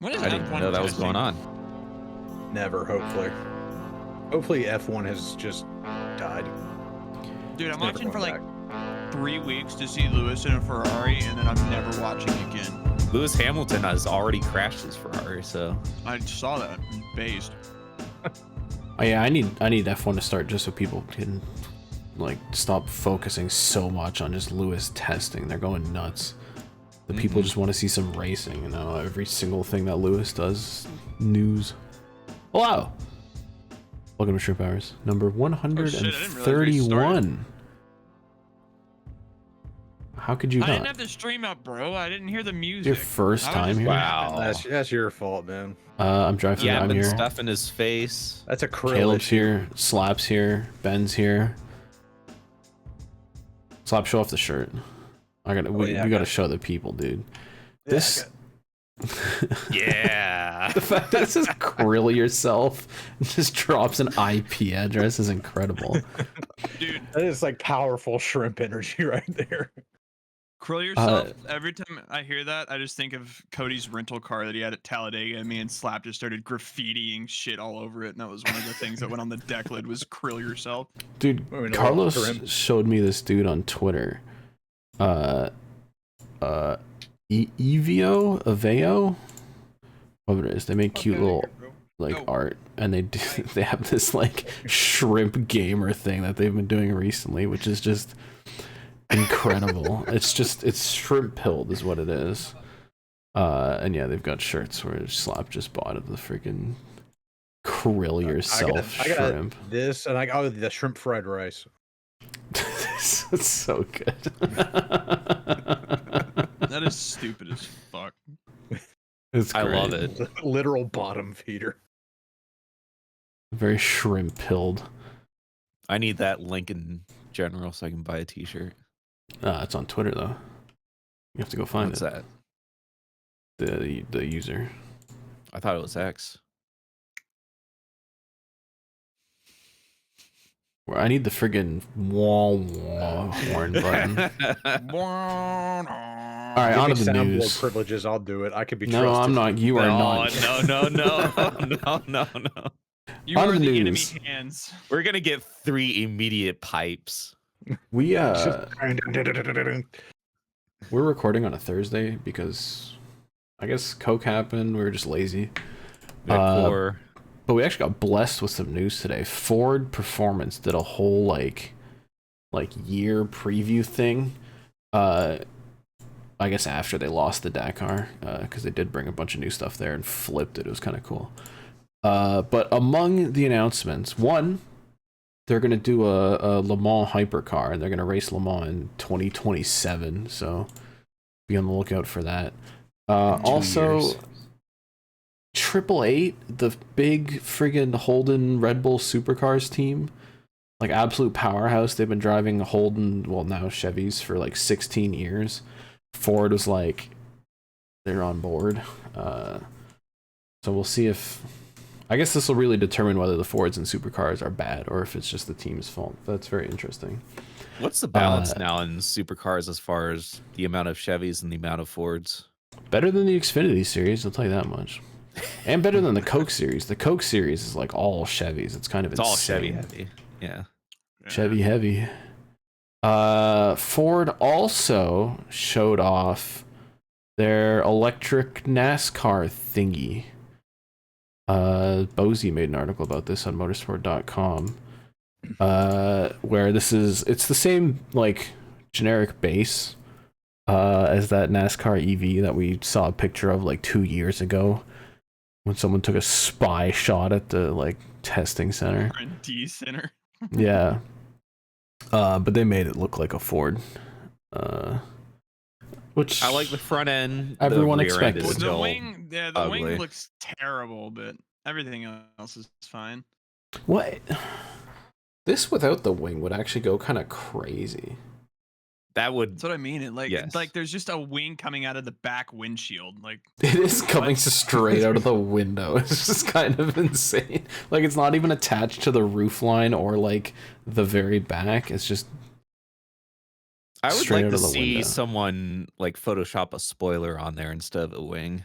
What is I didn't F1 know that was testing? going on. Never, hopefully. Hopefully F1 has just died. Dude, I'm It's never watching for going like back. 3 weeks to see Lewis in a Ferrari, and then I'm never watching again. Lewis Hamilton has already crashed his Ferrari, so I saw that. Based. Oh yeah, I need F1 to start just so people can like stop focusing so much on just Lewis testing. They're going nuts. The people just want to see some racing, you know. Every single thing that Lewis does, news. Hello. Welcome to Shrimp Hours, number 131. How could you I not? didn't have the stream up, bro. I didn't hear the music. Your first time here? Wow. That's your fault, man. I'm driving. Yeah, I'm been here. stuff in his face. That's a krill Caleb's issue. here. Slap's here. Ben's here. Slap, show off the shirt. We gotta show the people, dude. Yeah, This. Yeah. The fact that it says "krill yourself" and just drops an IP address is incredible. Dude, that is like powerful shrimp energy right there. krill yourself. Every time I hear that, I just think of Cody's rental car that he had at Talladega, and me and Slap just started graffitiing shit all over it, and that was one of the things that went on the deck lid was "krill yourself." Dude, Carlos showed me this dude on Twitter. Aveo, whatever it is. They make cute little art, and they have this like shrimp gamer thing that they've been doing recently, which is just incredible. it's shrimp pilled is what it is. And yeah, they've got shirts where Slap just bought it, the freaking krill yourself shrimp. This and the shrimp fried rice. It's so good. That is stupid as fuck. I love it. Literal bottom feeder. Very shrimp pilled. I need that link in general so I can buy a t-shirt. It's on Twitter though. You have to go find What's it. that? The user. I thought it was X. I need the friggin' horn button. All right, on to the news. Privileges, I'll do it. I could be no, trusted. I'm not. You are not. No. You are the enemy hands. We're gonna get 3 immediate pipes. We're recording on a Thursday because I guess Coke happened. We were just lazy. But we actually got blessed with some news today. Ford Performance did a whole like year preview thing. I guess after they lost the Dakar, because they did bring a bunch of new stuff there and flipped it. It was kind of cool. But among the announcements, one, they're gonna do a Le Mans hypercar, and they're gonna race Le Mans in 2027. So be on the lookout for that. Also. 888, the big friggin' Holden Red Bull Supercars team, like absolute powerhouse. They've been driving Holden, well now Chevys, for like 16 years. Ford was like, they're on board. So we'll see if, I guess this will really determine whether the Fords and Supercars are bad or if it's just the team's fault. That's very interesting. What's the balance now in Supercars as far as the amount of Chevys and the amount of Fords? Better than the Xfinity series, I'll tell you that much. And better than the Coke series. The Coke series is like all Chevys. It's kind of insane. All Chevy heavy. Yeah. Chevy heavy. Ford also showed off their electric NASCAR thingy. Bozy made an article about this on motorsport.com. Where it's the same like generic base as that NASCAR EV that we saw a picture of like 2 years ago. When someone took a spy shot at the like testing center. R&D center. Yeah. But they made it look like a Ford. Which I like the front end. Everyone expected. The wing, the wing looks terrible, but everything else is fine. What? This without the wing would actually go kind of crazy. That's what I mean. It's like there's just a wing coming out of the back windshield. Like it is coming straight out of the window. It's just kind of insane. Like it's not even attached to the roof line or like the very back. It's just. I would like to see someone like Photoshop a spoiler on there instead of a wing.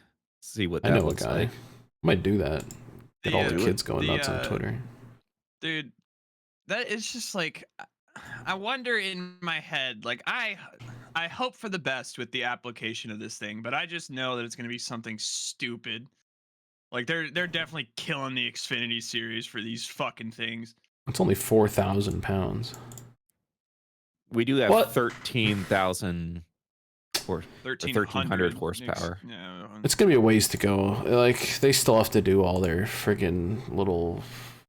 See what I that know a looks guy. like. Might do that. Get all the Yeah, kids going nuts on Twitter. dude, that is just like, I wonder in my head, like I hope for the best with the application of this thing, but I just know that it's going to be something stupid. Like they're definitely killing the Xfinity series for these fucking things. It's only 4,000 pounds. We do have What? 13,000 or 1,300 horsepower. Yeah, It's gonna be a ways to go. Like they still have to do all their friggin' little.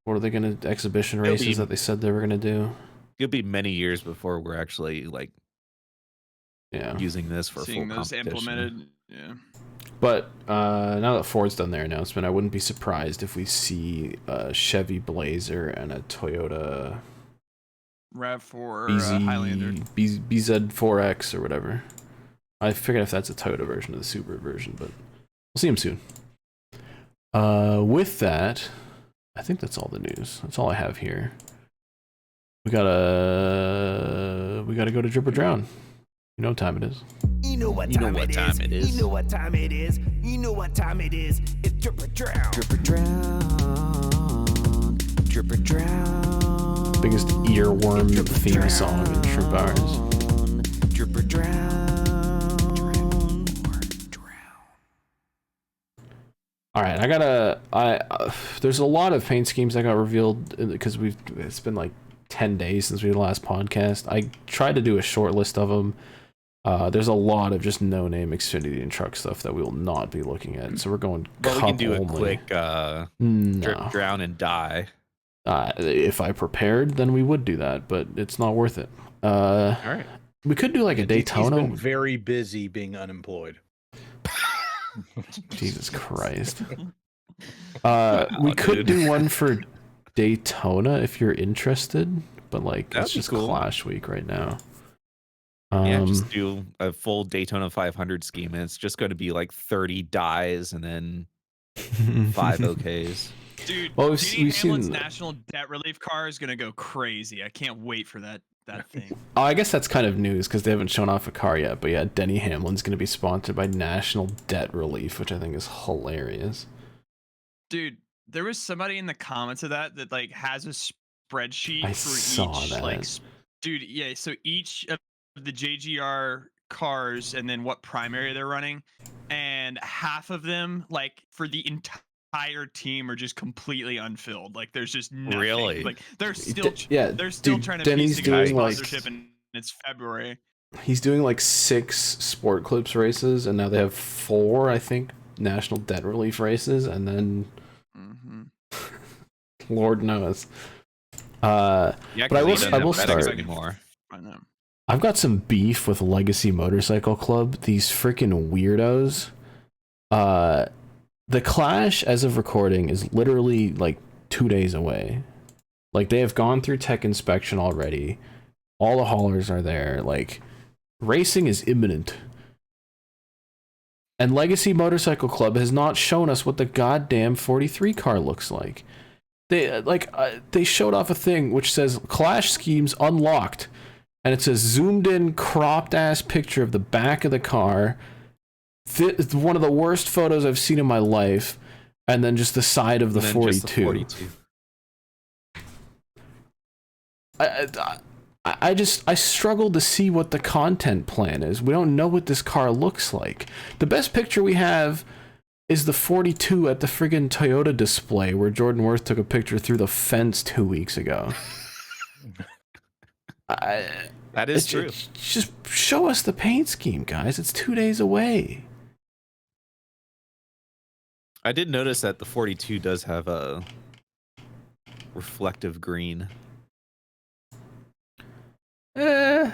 What are they gonna exhibition races that they said they were gonna do? It'll be many years before we're actually like, using this for seeing full those competition. implemented. Yeah. But now that Ford's done their announcement, I wouldn't be surprised if we see a Chevy Blazer and a Toyota RAV4 Highlander. BZ4X or whatever. I forget if that's a Toyota version or the Subaru version, but we'll see them soon. With that, I think that's all the news. That's all I have here. We gotta go to Drip or Drown. You know what time it is. You know what time it is. You know what time it is. You know what time it is. It's Drip or Drown. Drip or Drown. Drip or Drown. Biggest earworm theme song in Shrimp Hours. Drip or Drown. All right, there's a lot of paint schemes that got revealed because it's been like 10 days since we did the last podcast. I tried to do a short list of them. There's a lot of just no-name Xfinity and truck stuff that we will not be looking at. So we're going Well, we can do a only. quick Drip, Drown, and Die. If I prepared, then we would do that, but it's not worth it. All right. We could do like a Daytona. He's been very busy being unemployed. Jesus Christ. We could do one for Daytona if you're interested, but like That'd it's be just cool. Clash Week right now. Just do a full Daytona 500 scheme, and it's just going to be like 30 dies and then 5 OKs. Dude, Well, Denny we've Hamlin's seen- national debt relief car is gonna go crazy. I can't wait for that thing. Oh, I guess that's kind of news because they haven't shown off a car yet. But yeah, Denny Hamlin's going to be sponsored by National Debt Relief, which I think is hilarious. Dude, there was somebody in the comments of that like has a spreadsheet I for saw each that. like dude, yeah, so each of the JGR cars and then what primary they're running, and half of them like for the entire team are just completely unfilled. Like there's just nothing. Really? Like they're still they're still dude, trying to Denny's piece together doing, like- sponsorship and it's February. He's doing like 6 Sport Clips races, and now they have 4, I think, National Debt Relief races, and then Lord knows. Yeah, But I will start start. anymore. I know. I've got some beef with Legacy Motorcycle Club. These freaking weirdos. The Clash, as of recording, is literally like 2 days away. Like they have gone through tech inspection already. All the haulers are there. Like racing is imminent. And Legacy Motorcycle Club has not shown us what the goddamn 43 car looks like. They showed off a thing which says Clash schemes unlocked, and it's a zoomed in, cropped ass picture of the back of the car. It's one of the worst photos I've seen in my life, and then just the side of the 42. I struggle to see what the content plan is. We don't know what this car looks like. The best picture we have is the 42 at the friggin' Toyota display where Jordan Worth took a picture through the fence 2 weeks ago. That is true. Just show us the paint scheme, guys. It's 2 days away. I did notice that the 42 does have a reflective green. I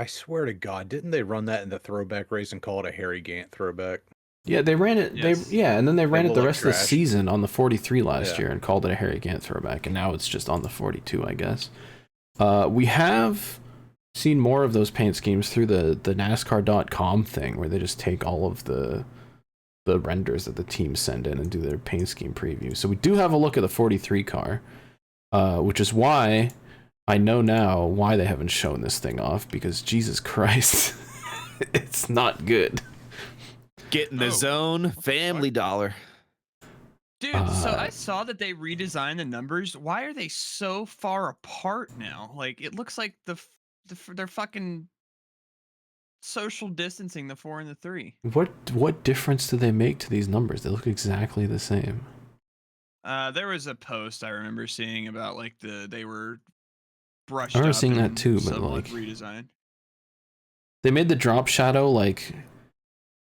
swear to God, didn't they run that in the throwback race and call it a Harry Gant throwback? Yeah, they ran it. Yes. And then they ran it the look rest of the trash. season on the 43 last Yeah. year and called it a Harry Gant throwback, and now it's just on the 42, I guess. We have seen more of those paint schemes through the NASCAR.com thing, where they just take all of the renders that the teams send in and do their paint scheme preview. So we do have a look at the 43 car, which is why I know now why they haven't shown this thing off, because Jesus Christ, it's not good. Get in the zone, Family Dollar. Dude, so I saw that they redesigned the numbers. Why are they so far apart now? Like, it looks like they're fucking social distancing the 4 and the 3. What difference do they make to these numbers? They look exactly the same. There was a post I remember seeing about like they were brushed I remember up seeing that and too, but somewhat like redesigned. they made the drop shadow like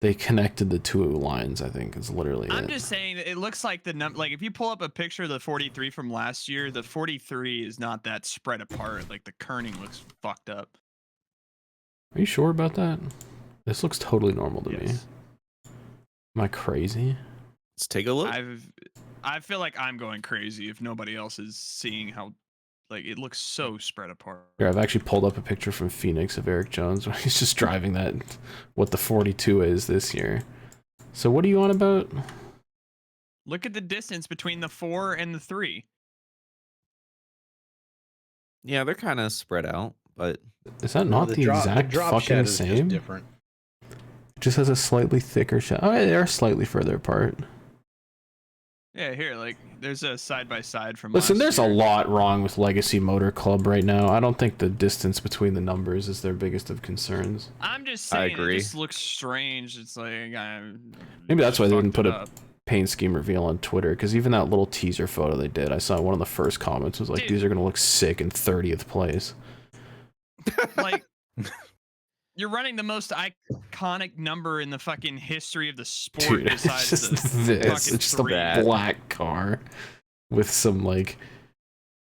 they connected the two lines. I think is literally. I'm just saying that it looks like like if you pull up a picture of the 43 from last year, the 43 is not that spread apart. Like the kerning looks fucked up. Are you sure about that? This looks totally normal to me. Am I crazy? Let's take a look. I feel like I'm going crazy if nobody else is seeing how, like, it looks so spread apart. Here, I've actually pulled up a picture from Phoenix of Eric Jones when he's just driving that, what the 42 is this year. So what are you on about? Look at the distance between the 4 and the 3. Yeah, they're kind of spread out, but is that not the exact fucking same? Different. It just has a slightly thicker shadow. Oh, yeah, they are slightly further apart. Yeah, here, like, there's a side-by-side from Listen, there's last year. a lot wrong with Legacy Motor Club right now. I don't think the distance between the numbers is their biggest of concerns. I'm just saying it just looks strange. It's like maybe that's why they didn't put a paint scheme reveal on Twitter, because even that little teaser photo they did, I saw one of the first comments was like, dude, these are gonna look sick in 30th place. Like, you're running the most iconic number in the fucking history of the sport. Dude, besides it's just this. It's just a black car with some like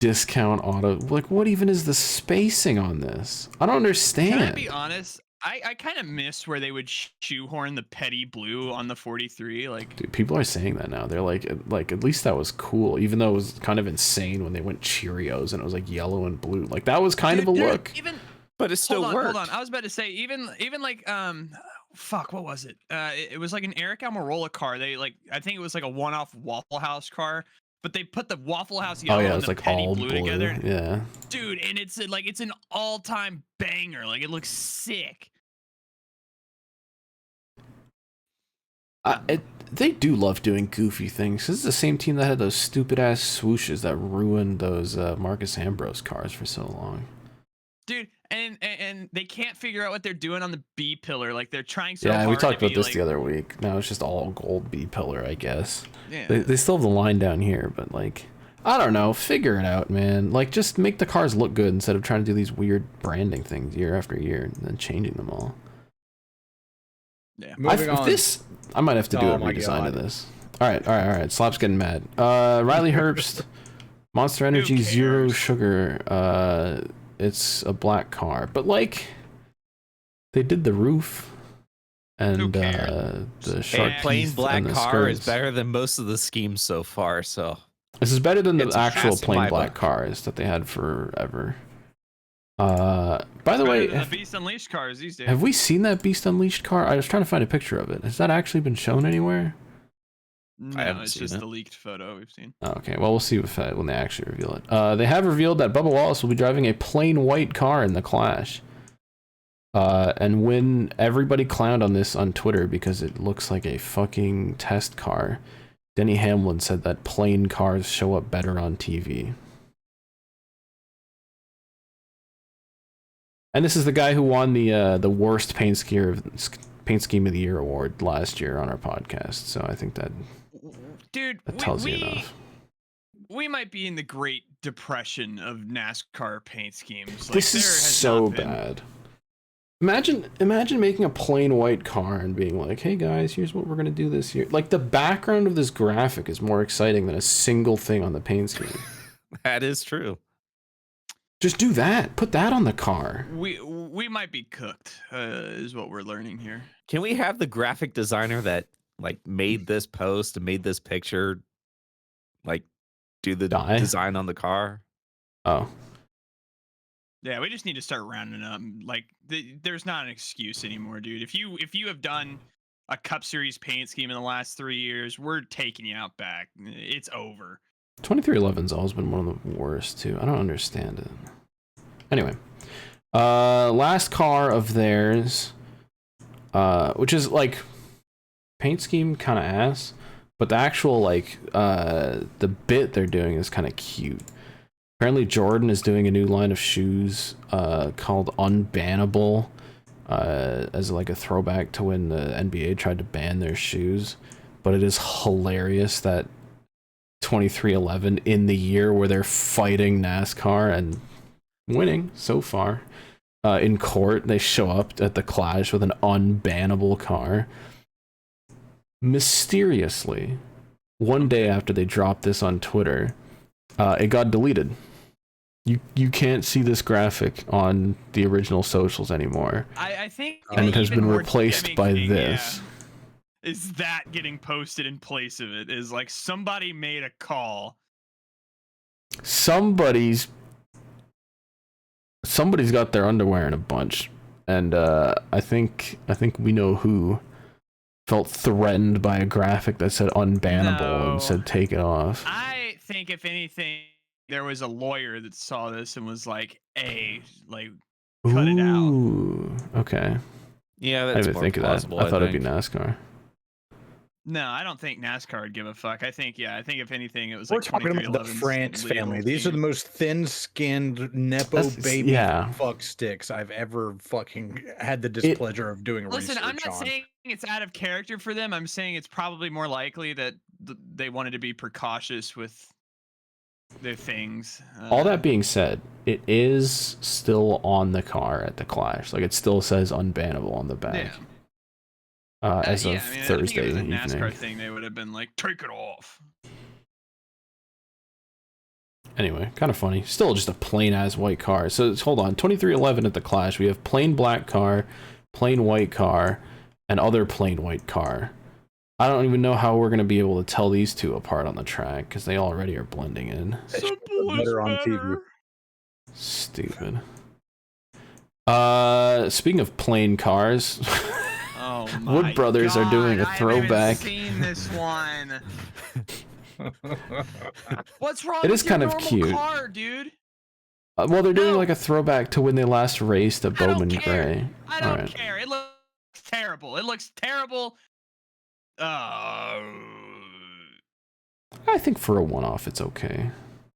discount auto. Like, what even is the spacing on this? I don't understand. Can I be honest? I kind of miss where they would shoehorn the petty blue on the 43. Like, dude, people are saying that now. They're like at least that was cool, even though it was kind of insane when they went Cheerios and it was like yellow and blue. Like that was kind of a look. But it still worked. Hold on. I was about to say even like fuck, what was it? It was like an Eric Almirola car. They like, I think it was like a one-off Waffle House car, but they put the Waffle House yellow and the like petty all blue together. Yeah. Dude, and it's like it's an all-time banger. Like it looks sick. They do love doing goofy things. This is the same team that had those stupid ass swooshes that ruined those Marcus Ambrose cars for so long. Dude, and they can't figure out what they're doing on the B pillar. Like they're trying so hard. Yeah, we talked about this like, the other week. Now it's just all gold B pillar, I guess. Yeah. They still have the line down here, but like, I don't know. Figure it out, man. Like, just make the cars look good instead of trying to do these weird branding things year after year and then changing them all. Yeah. I might have to do a redesign of this. All right. Slop's getting mad. Riley Herbst, Monster Energy Zero Sugar. It's a black car, but like they did the roof and the shark plain black car is skirts. better than most of the schemes so far. So this is better than the actual plain black cars that they had forever. By the way, the Beast Unleashed cars these days. Have we seen that Beast Unleashed car? I was trying to find a picture of it. Has that actually been shown anywhere? No, it's just the leaked photo we've seen. Oh, okay, well, we'll see when they actually reveal it. They have revealed that Bubba Wallace will be driving a plain white car in the Clash. And when everybody clowned on this on Twitter because it looks like a fucking test car, Denny Hamlin said that plain cars show up better on TV. And this is the guy who won the worst paint scheme of the year award last year on our podcast. So I think that tells you enough. We might be in the Great Depression of NASCAR paint schemes. Like, this is so bad. Imagine making a plain white car and being like, "Hey guys, here's what we're gonna do this year." Like the background of this graphic is more exciting than a single thing on the paint scheme. That is true. Just do that. Put that on the car. We might be cooked, is what we're learning here. Can we have the graphic designer that like made this post and made this picture, like, do the design on the car? Oh. Yeah, we just need to start rounding up. Like, there's not an excuse anymore, dude. If you have done a Cup Series paint scheme in the last 3 years, we're taking you out back. It's over. 2311's always been one of the worst too. I don't understand it. Anyway, last car of theirs, which is like paint scheme kind of ass, but the actual like the bit they're doing is kind of cute. Apparently Jordan is doing a new line of shoes called Unbannable, as like a throwback to when the NBA tried to ban their shoes. But it is hilarious that 2311, in the year where they're fighting NASCAR and winning so far in court, they show up at the Clash with an unbannable car. Mysteriously, one day after they dropped this on Twitter, it got deleted. You can't see this graphic on the original socials anymore. I think, and it has been replaced by this. Yeah, is that getting posted in place of it? Is like somebody made a call. Somebody's got their underwear in a bunch, and I think we know who felt threatened by a graphic that said unbannable and said take it off. I think if anything, there was a lawyer that saw this and was like, "Hey, like, cut it out." Okay. Yeah, that's I didn't think of that. I thought it'd be NASCAR. No, I don't think NASCAR would give a fuck. I think if anything, it was We're like talking about the France family. These are the most thin-skinned nepo baby fuck sticks I've ever fucking had the displeasure of doing research on. Listen, I'm not saying it's out of character for them. I'm saying it's probably more likely that they wanted to be precautious with their things. All that being said, it is still on the car at the Clash. Like, it still says unbannable on the back. Yeah. As of Thursday evening. If it was a NASCAR thing, they would have been like, take it off. Anyway, kind of funny. Still just a plain ass white car. So hold on, 2311 at the Clash. We have plain black car, plain white car, and other plain white car. I don't even know how we're gonna be able to tell these two apart on the track because they already are blending in. Simple is better. On TV. Stupid. Speaking of plain cars. Oh Wood Brothers God, are doing a throwback. I haven't even seen this one. What's wrong it with is kind your of cute. Car, dude? Well, they're doing like a throwback to when they last raced at Bowman Gray. I don't care. It looks terrible. It looks terrible. I think for a one-off, it's okay.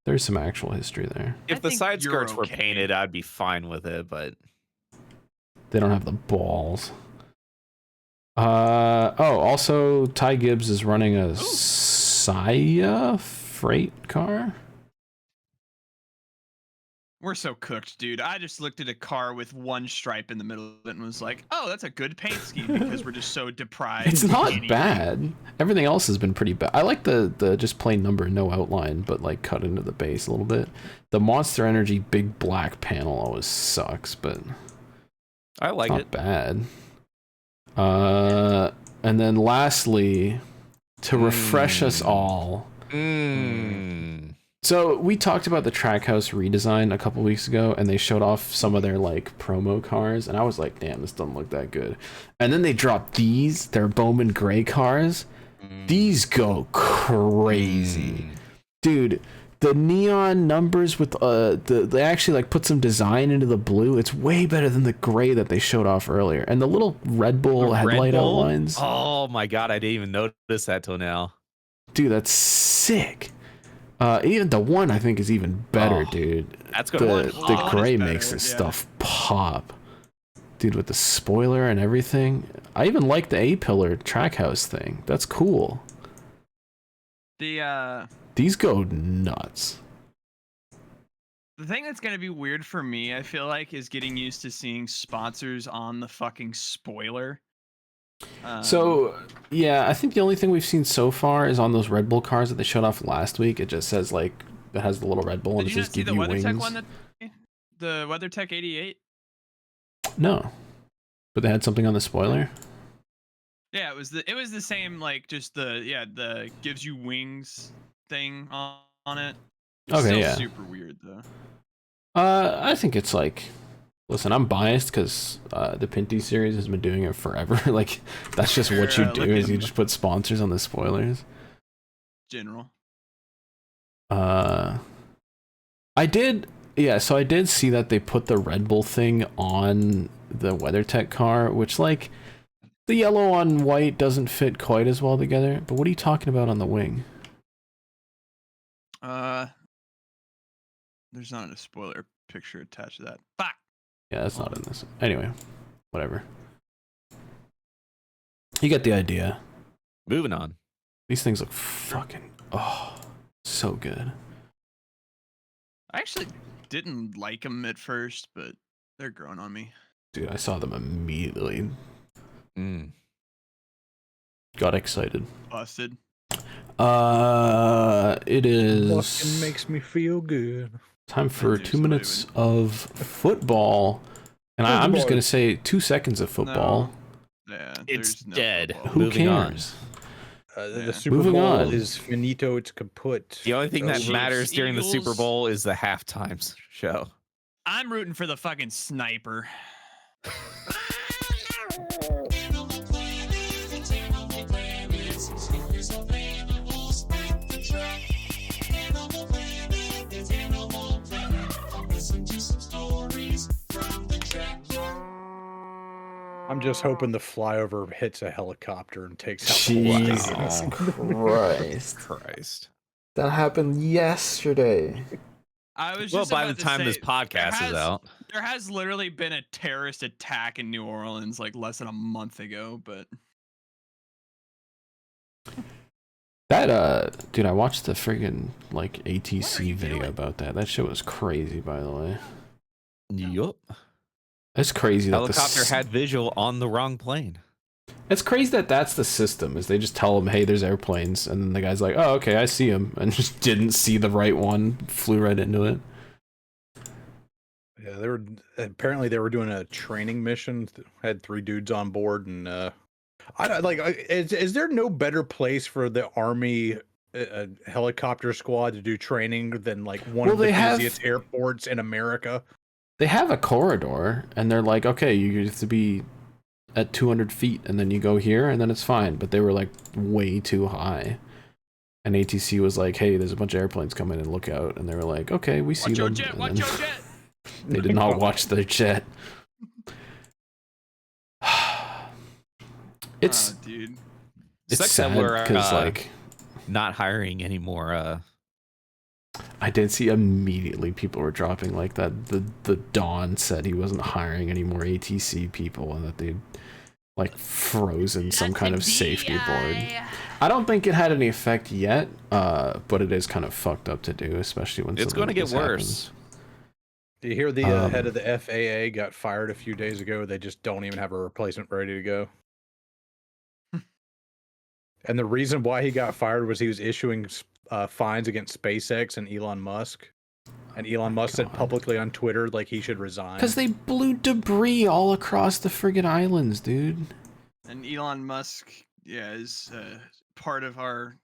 There's some actual history there. If the side skirts were painted, I'd be fine with it, but they don't have the balls. Also Ty Gibbs is running a Saya freight car. We're so cooked, dude. I just looked at a car with one stripe in the middle of it and was like, oh, that's a good paint scheme because we're just so deprived. It's not bad. Everything else has been pretty bad. I like the just plain number, no outline, but like cut into the base a little bit. The Monster Energy big black panel always sucks, but I like it. Not bad. And then lastly, to refresh us all. So we talked about the Trackhouse redesign a couple weeks ago, and they showed off some of their like promo cars, and I was like, damn, this doesn't look that good. And then they dropped their Bowman Gray cars. These go crazy. Dude, the neon numbers with they actually like put some design into the blue. It's way better than the gray that they showed off earlier. And the little Red Bull headlight outlines. Oh my God, I didn't even notice that till now. Dude, that's sick. Even the one I think is even better, dude. That's gonna the gray makes this stuff pop. Dude, with the spoiler and everything. I even like the A-pillar Trackhouse thing. That's cool. These go nuts. The thing that's gonna be weird for me, I feel like, is getting used to seeing sponsors on the fucking spoiler. So yeah, I think the only thing we've seen so far is on those Red Bull cars that they showed off last week. It just says like it has the little Red Bull and it says give you wings. Did you not see the WeatherTech one? The WeatherTech 88? No, but they had something on the spoiler. Yeah, it was the same, like just the gives you wings thing on it. It's okay, still yeah. Super weird though. I think it's like. Listen, I'm biased because the Pinty series has been doing it forever. Like, that's just what you do is you just put sponsors on the spoilers. General. So I did see that they put the Red Bull thing on the WeatherTech car, which, like, the yellow on white doesn't fit quite as well together. But what are you talking about on the wing? There's not a spoiler picture attached to that. Fuck. Yeah, that's not in this. Anyway, whatever. You get the idea. Moving on. These things look fucking so good. I actually didn't like them at first, but they're growing on me. Dude, I saw them immediately. Got excited. Busted. It is. Fucking makes me feel good. Time for 2 minutes of football. And I'm just going to say 2 seconds of football. No. Yeah, it's dead. Football. Who cares? The Super Bowl is finito, it's kaput. The only thing that matters during the Super Eagles. Bowl is the halftime show. I'm rooting for the fucking sniper. I'm just hoping the flyover hits a helicopter and takes out Jesus Christ. That happened yesterday. I was Well, just by about the to time say, this podcast is out. there has literally been a terrorist attack in New Orleans like less than a month ago, but That dude, I watched the friggin' like ATC video doing? about that. That shit was crazy, by the way. Yup. It's crazy that Helicopter had visual on the wrong plane. It's crazy that that's the system. Is they just tell him, "Hey, there's airplanes," and then the guy's like, "Oh, okay, I see him," and just didn't see the right one, flew right into it. Yeah, they were doing a training mission. Had 3 dudes on board, and is there no better place for the Army helicopter squad to do training than like one of the busiest airports in America? They have a corridor, and they're like, "Okay, you have to be at 200 feet, and then you go here, and then it's fine." But they were like way too high, and ATC was like, "Hey, there's a bunch of airplanes coming in, look out!" And they were like, "Okay, we see them." Watch your jet. They did not watch their jet. It's dude. it's sad because like not hiring anymore. I did see immediately people were dropping like that. The Dawn said he wasn't hiring any more ATC people and that they'd like frozen some kind of safety board. I don't think it had any effect yet, but it is kind of fucked up to do, especially when it's going to get worse. Happens. Do you hear the head of the FAA got fired a few days ago? They just don't even have a replacement ready to go. And the reason why he got fired was he was issuing fines against SpaceX and Elon Musk. And Elon Musk said publicly on Twitter like he should resign. Because they blew debris all across the friggin' islands, dude. And Elon Musk, is part of our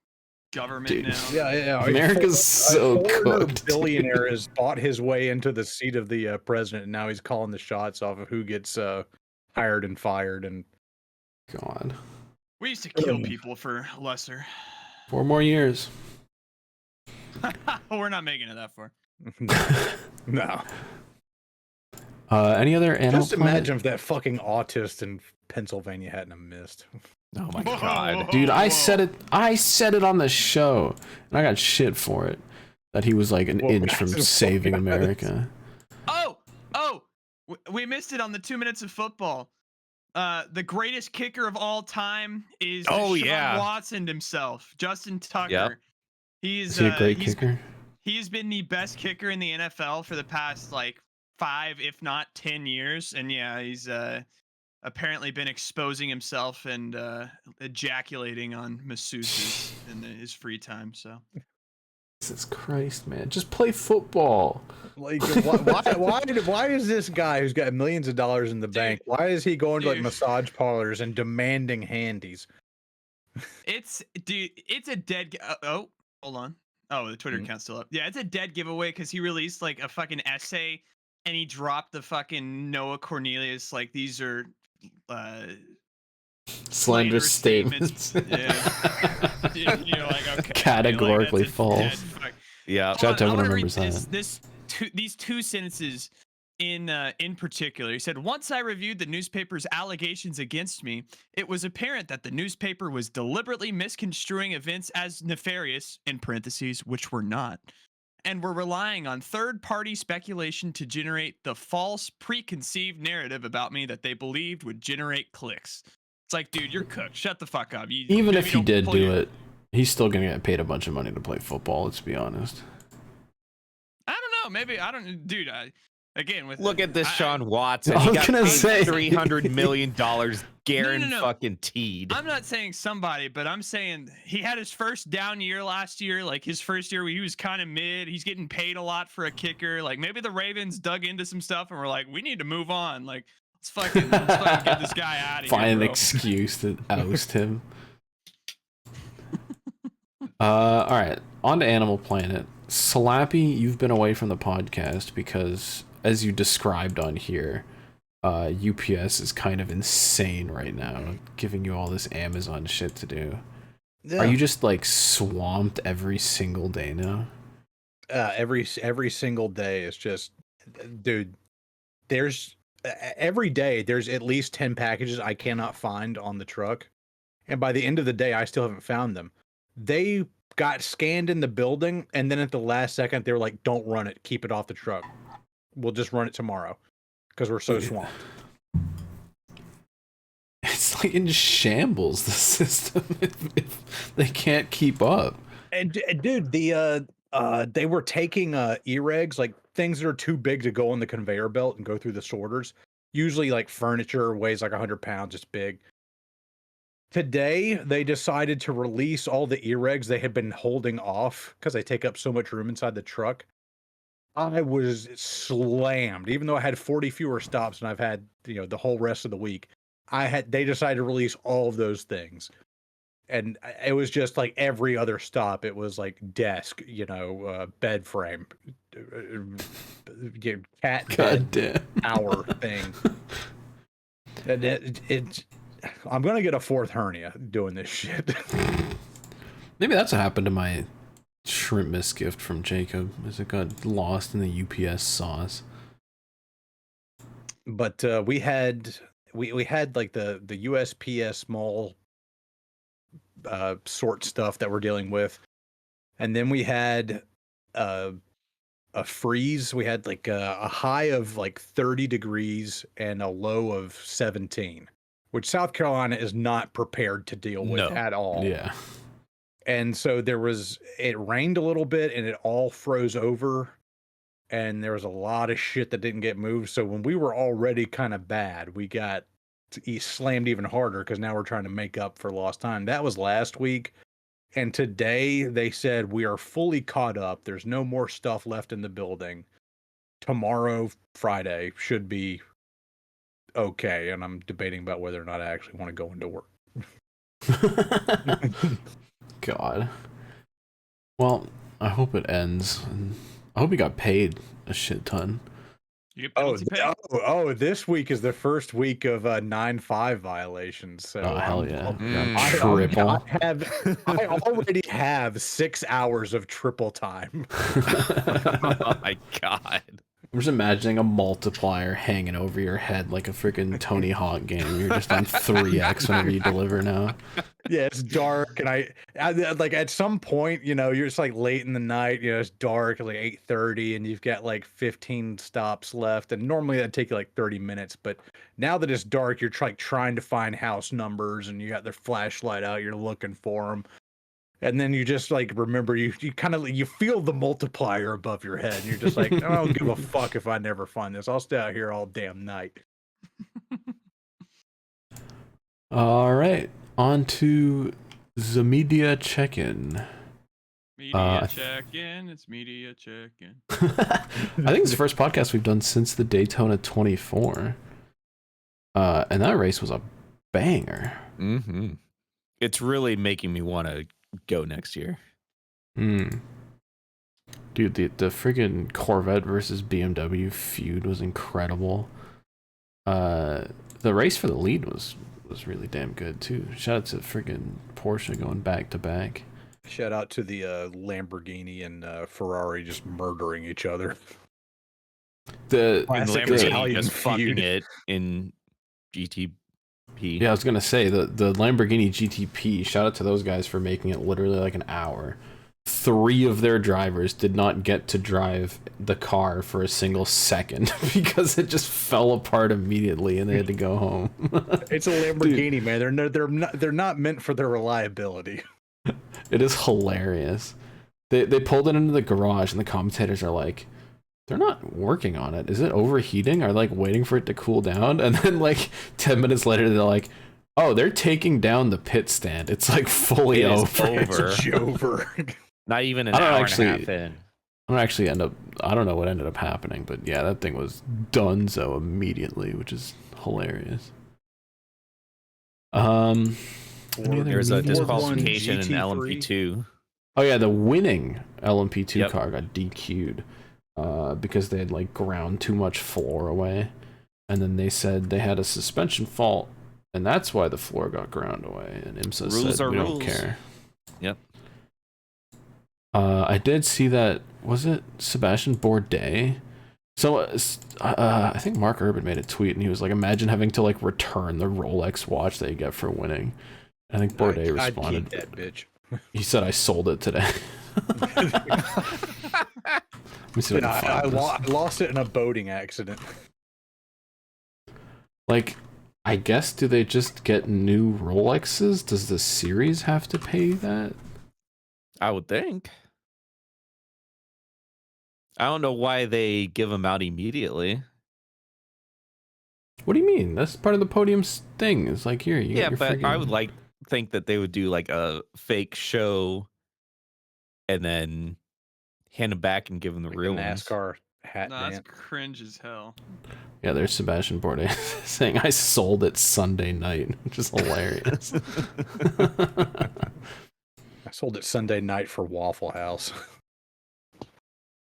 government Dude. now. Yeah. America's so cooked. Billionaire has bought his way into the seat of the president, and now he's calling the shots off of who gets hired and fired. And God. We used to kill people for lesser. 4 more years. We're not making it that far. No. Any other animal? Just imagine if that fucking autist in Pennsylvania hadn't missed. Oh my god, dude! I said it on the show, and I got shit for it. That he was like an inch from saving America. Oh, we missed it on the 2 minutes of football. The greatest kicker of all time is Sean Watson himself, Justin Tucker. Yep. Is he a great kicker? He's been the best kicker in the NFL for the past like 5, if not 10 years, and he's apparently been exposing himself and ejaculating on masseuses in his free time. So, Jesus Christ, man, just play football. Like, why is this guy who's got millions of dollars in the bank? Why is he going to like massage parlors and demanding handies? It's a dead. Oh, hold on. Oh, the Twitter account's still up. Yeah, it's a dead giveaway because he released like a fucking essay and he dropped the fucking Noah Cornelius. Like, these are slander statements. Yeah. You're like, okay. Categorically false. Yeah. Shout out to everyone remembers that. These two sentences in particular. He said, once I reviewed the newspaper's allegations against me, it was apparent that the newspaper was deliberately misconstruing events as nefarious, in parentheses, which were not, and were relying on third-party speculation to generate the false preconceived narrative about me that they believed would generate clicks. It's like, dude, you're cooked. Shut the fuck up. Even if he did do it, he's still gonna get paid a bunch of money to play football. Let's be honest. I don't know. Maybe I don't, dude. Again, look at this Sean Watson. I he was got gonna paid say $300 million guaranteed No. fucking teed. I'm not saying somebody, but I'm saying he had his first down year last year. Like his first year where he was kind of mid. He's getting paid a lot for a kicker. Like maybe the Ravens dug into some stuff and were like, we need to move on. Like let's fucking get this guy out of here. Find an bro. excuse to oust him. All right, on to Animal Planet. Slappy, you've been away from the podcast because, as you described on here, UPS is kind of insane right now, giving you all this Amazon shit to do. Yeah. Are you just like swamped every single day now? Every single day is just, dude. There's every day there's at least 10 packages I cannot find on the truck, and by the end of the day, I still haven't found them. They got scanned in the building, and then at the last second, they were like, "Don't run it. Keep it off the truck. We'll just run it tomorrow." Because we're so swamped. It's like in shambles, the system, if they can't keep up. And dude, they were taking e-regs, like things that are too big to go on the conveyor belt and go through the sorters. Usually like furniture weighs like 100 pounds, it's big. Today, they decided to release all the e-regs they had been holding off because they take up so much room inside the truck. I was slammed, even though I had 40 fewer stops than I've had, the whole rest of the week. They decided to release all of those things, and it was just like every other stop. It was like desk, bed frame, cat bed, hour thing. And I'm gonna get a fourth hernia doing this shit. Maybe that's what happened to my shrimp miss gift from Jacob, as it got lost in the UPS sauce. But we had like the USPS small sort stuff that we're dealing with, and then we had a freeze. We had like a high of like 30 degrees and a low of 17, which South Carolina is not prepared to deal with at all. Yeah. And so it rained a little bit and it all froze over, and there was a lot of shit that didn't get moved. So when we were already kind of bad, we got slammed even harder because now we're trying to make up for lost time. That was last week. And today they said we are fully caught up. There's no more stuff left in the building. Tomorrow, Friday, should be okay. And I'm debating about whether or not I actually want to go into work. God. Well, I hope it ends. And I hope he got paid a shit ton. You get penalty pay? This week is the first week of 9-5 violations. So hell yeah. Triple. I already have 6 hours of triple time. Oh my God. I'm just imagining a multiplier hanging over your head like a freaking Tony Hawk game. You're just on 3x whenever you deliver now. Yeah, it's dark, and I like at some point, you're just like late in the night, it's dark, like 8:30, and you've got like 15 stops left, and normally that'd take you like 30 minutes, but now that it's dark, you're trying to find house numbers, and you got their flashlight out, you're looking for them. And then you just like remember you feel the multiplier above your head. And you're just like, I don't give a fuck if I never find this. I'll stay out here all damn night. All right, on to the media check-in. Media check-in. It's media check-in. I think it's the first podcast we've done since the Daytona 24, and that race was a banger. Mm-hmm. It's really making me want to go next year. Dude, the friggin' Corvette versus BMW feud was incredible. The race for the lead was really damn good too. Shout out to friggin' Porsche going back to back. Shout out to the Lamborghini and Ferrari just murdering each other. And Classic Lamborghini Italian just fucking feud. it in GTP. Yeah, I was gonna say the Lamborghini GTP. Shout out to those guys for making it literally like an hour. 3 of their drivers did not get to drive the car for a single second because it just fell apart immediately and they had to go home. It's a Lamborghini, dude. Man. They're not meant for their reliability. It is hilarious. They pulled it into the garage and the commentators are like, they're not working on it. Is it overheating? Are like waiting for it to cool down? And then like 10 minutes later, they're like, oh, they're taking down the pit stand. It's like fully over. It's over. Not even an hour and a half in. I don't know what ended up happening, but yeah, that thing was donezo immediately, which is hilarious. There's a disqualification in LMP2. Oh yeah, the winning LMP2 car got DQ'd because they had like ground too much floor away, and then they said they had a suspension fault, and that's why the floor got ground away. And IMSA said we don't care. Yep. I did see that. Was it Sebastian Bourdais? So I think Mark Urban made a tweet, and he was like, "Imagine having to like return the Rolex watch that you get for winning." I think Bourdais responded. I'd keep that bitch. He said, "I sold it today." I lost it in a boating accident. Like, I guess, do they just get new Rolexes? Does the series have to pay that? I would think. I don't know why they give them out immediately. What do you mean? That's part of the podium's thing. It's like, here, you get your but I would think that they would do like a fake show and then hand them back and give them the real NASCAR hat. No, that's cringe as hell. Yeah, there's Sebastian Bourdais saying, I sold it Sunday night, which is hilarious. I sold it Sunday night for Waffle House.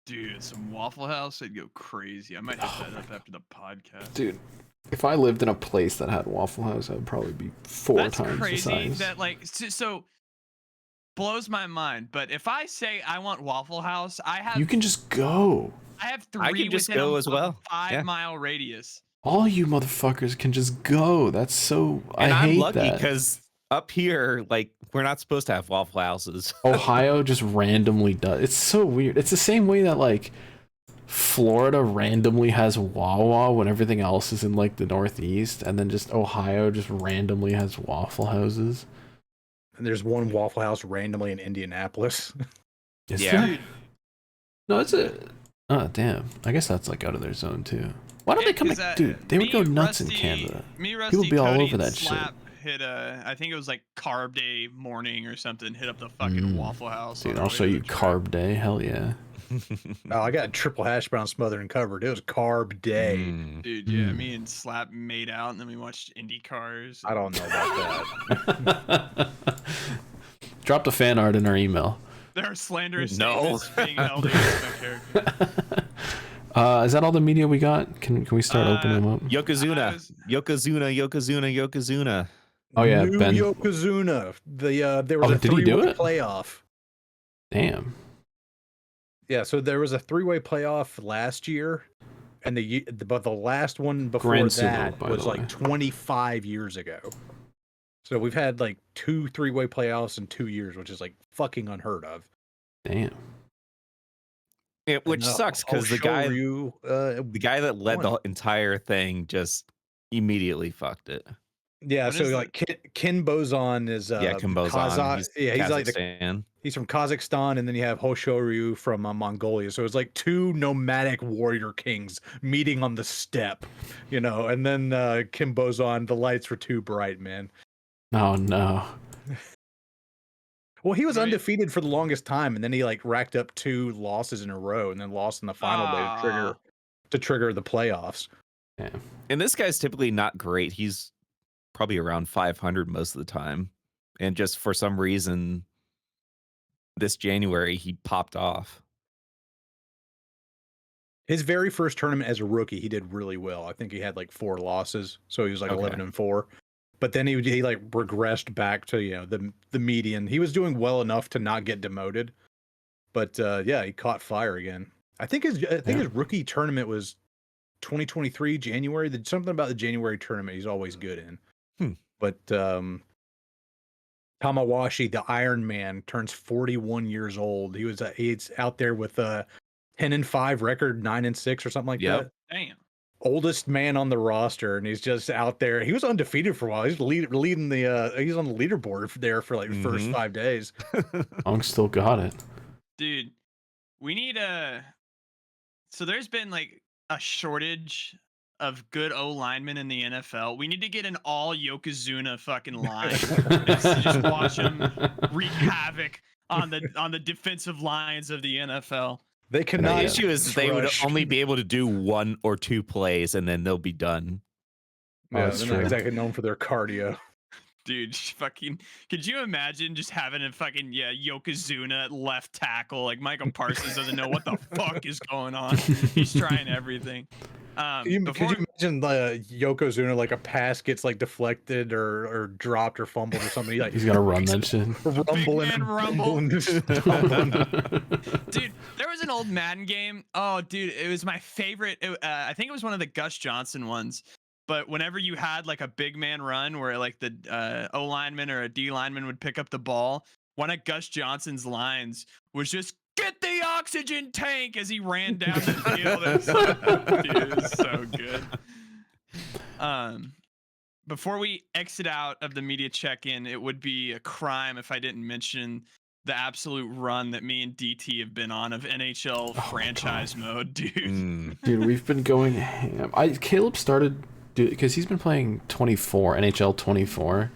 Dude, some Waffle House, I'd go crazy. I might hit that up after the podcast. Dude, if I lived in a place that had Waffle House, I would probably be 4 times the size. That's crazy that, like, so blows my mind. But if I say I want Waffle House, I have... You can just go. I have 3 I can just go as well. 5-mile radius. All you motherfuckers can just go. That's so... And I'm lucky because up here, like, we're not supposed to have Waffle Houses. Ohio just randomly does. It's so weird. It's the same way that, like, Florida randomly has Wawa when everything else is in, like, the Northeast, and then just Ohio just randomly has Waffle Houses. And there's one Waffle House randomly in Indianapolis. Is there? No, it's a... Oh, damn. I guess that's, like, out of their zone, too. Why don't they come back? Dude, they would go nuts in Canada. People would be all over that shit. Hit I think it was like Carb Day morning or something. Hit up the fucking Waffle House. Dude, I'll show you Carb Day. Hell yeah. Oh, I got a triple hash brown smothered and covered. It was Carb Day. Dude, yeah, me and Slap made out, and then we watched Indy Cars. I don't know about that. Drop the fan art in our email. There are slanderous statements being held against my character. Is that all the media we got? Can we start opening them up? Yokozuna. Oh yeah, New Ben. Yokozuna. There was a three-way playoff. Damn. Yeah, so there was a 3-way playoff last year, and but the last one before that was like 25 years ago. So we've had like 2 3-way playoffs in 2 years, which is like fucking unheard of. Damn. Which sucks because the guy that led the entire thing just immediately fucked it. Yeah, so like Ken Bozon is Ken Bozon. He's like he's from Kazakhstan, and then you have Hoshoryu from Mongolia. So it's like 2 nomadic warrior kings meeting on the steppe, you know. And then Ken Bozon, the lights were too bright, man. Oh no. Well, he was undefeated for the longest time, and then he like racked up 2 losses in a row, and then lost in the final day to trigger the playoffs. Yeah. And this guy's typically not great. He's probably around 500 most of the time, and just for some reason, this January he popped off. His very first tournament as a rookie, he did really well. I think he had like 4 losses, so he was like 11-4. But then he like regressed back to, you know, the median. He was doing well enough to not get demoted, but yeah, he caught fire again. I think his rookie tournament was 2023 January. Something about the January tournament he's always good in. But Tamawashi, the Iron Man, turns 41 years old. He's out there with a 10-5 record, 9-6 or something like that. Damn. Oldest man on the roster, and he's just out there. He was undefeated for a while. He's leading the he's on the leaderboard there for like the first 5 days. Unk still got it. Dude, we need so there's been like a shortage of good O linemen in the NFL. We need to get an all Yokozuna fucking line. Just watch them wreak havoc on the defensive lines of the NFL. They cannot. The issue is they would only be able to do 1 or 2 plays, and then they'll be done. Yeah, they're not exactly known for their cardio. Dude, fucking, could you imagine just having a fucking Yokozuna at left tackle? Like Michael Parsons doesn't know what the fuck is going on. He's trying everything. Could you imagine Yokozuna, like a pass gets like deflected or dropped or fumbled or something? He's got to run that shit. Rumbling. Dude, there was an old Madden game. Oh, dude, it was my favorite. I think it was one of the Gus Johnson ones. But whenever you had like a big man run where like the O lineman or a D lineman would pick up the ball, one of Gus Johnson's lines was just "Get the oxygen tank" as he ran down the field. It was so good. Before we exit out of the media check-in, it would be a crime if I didn't mention the absolute run that me and DT have been on of NHL franchise mode, dude. Dude, we've been going ham. Caleb started, because he's been playing NHL 24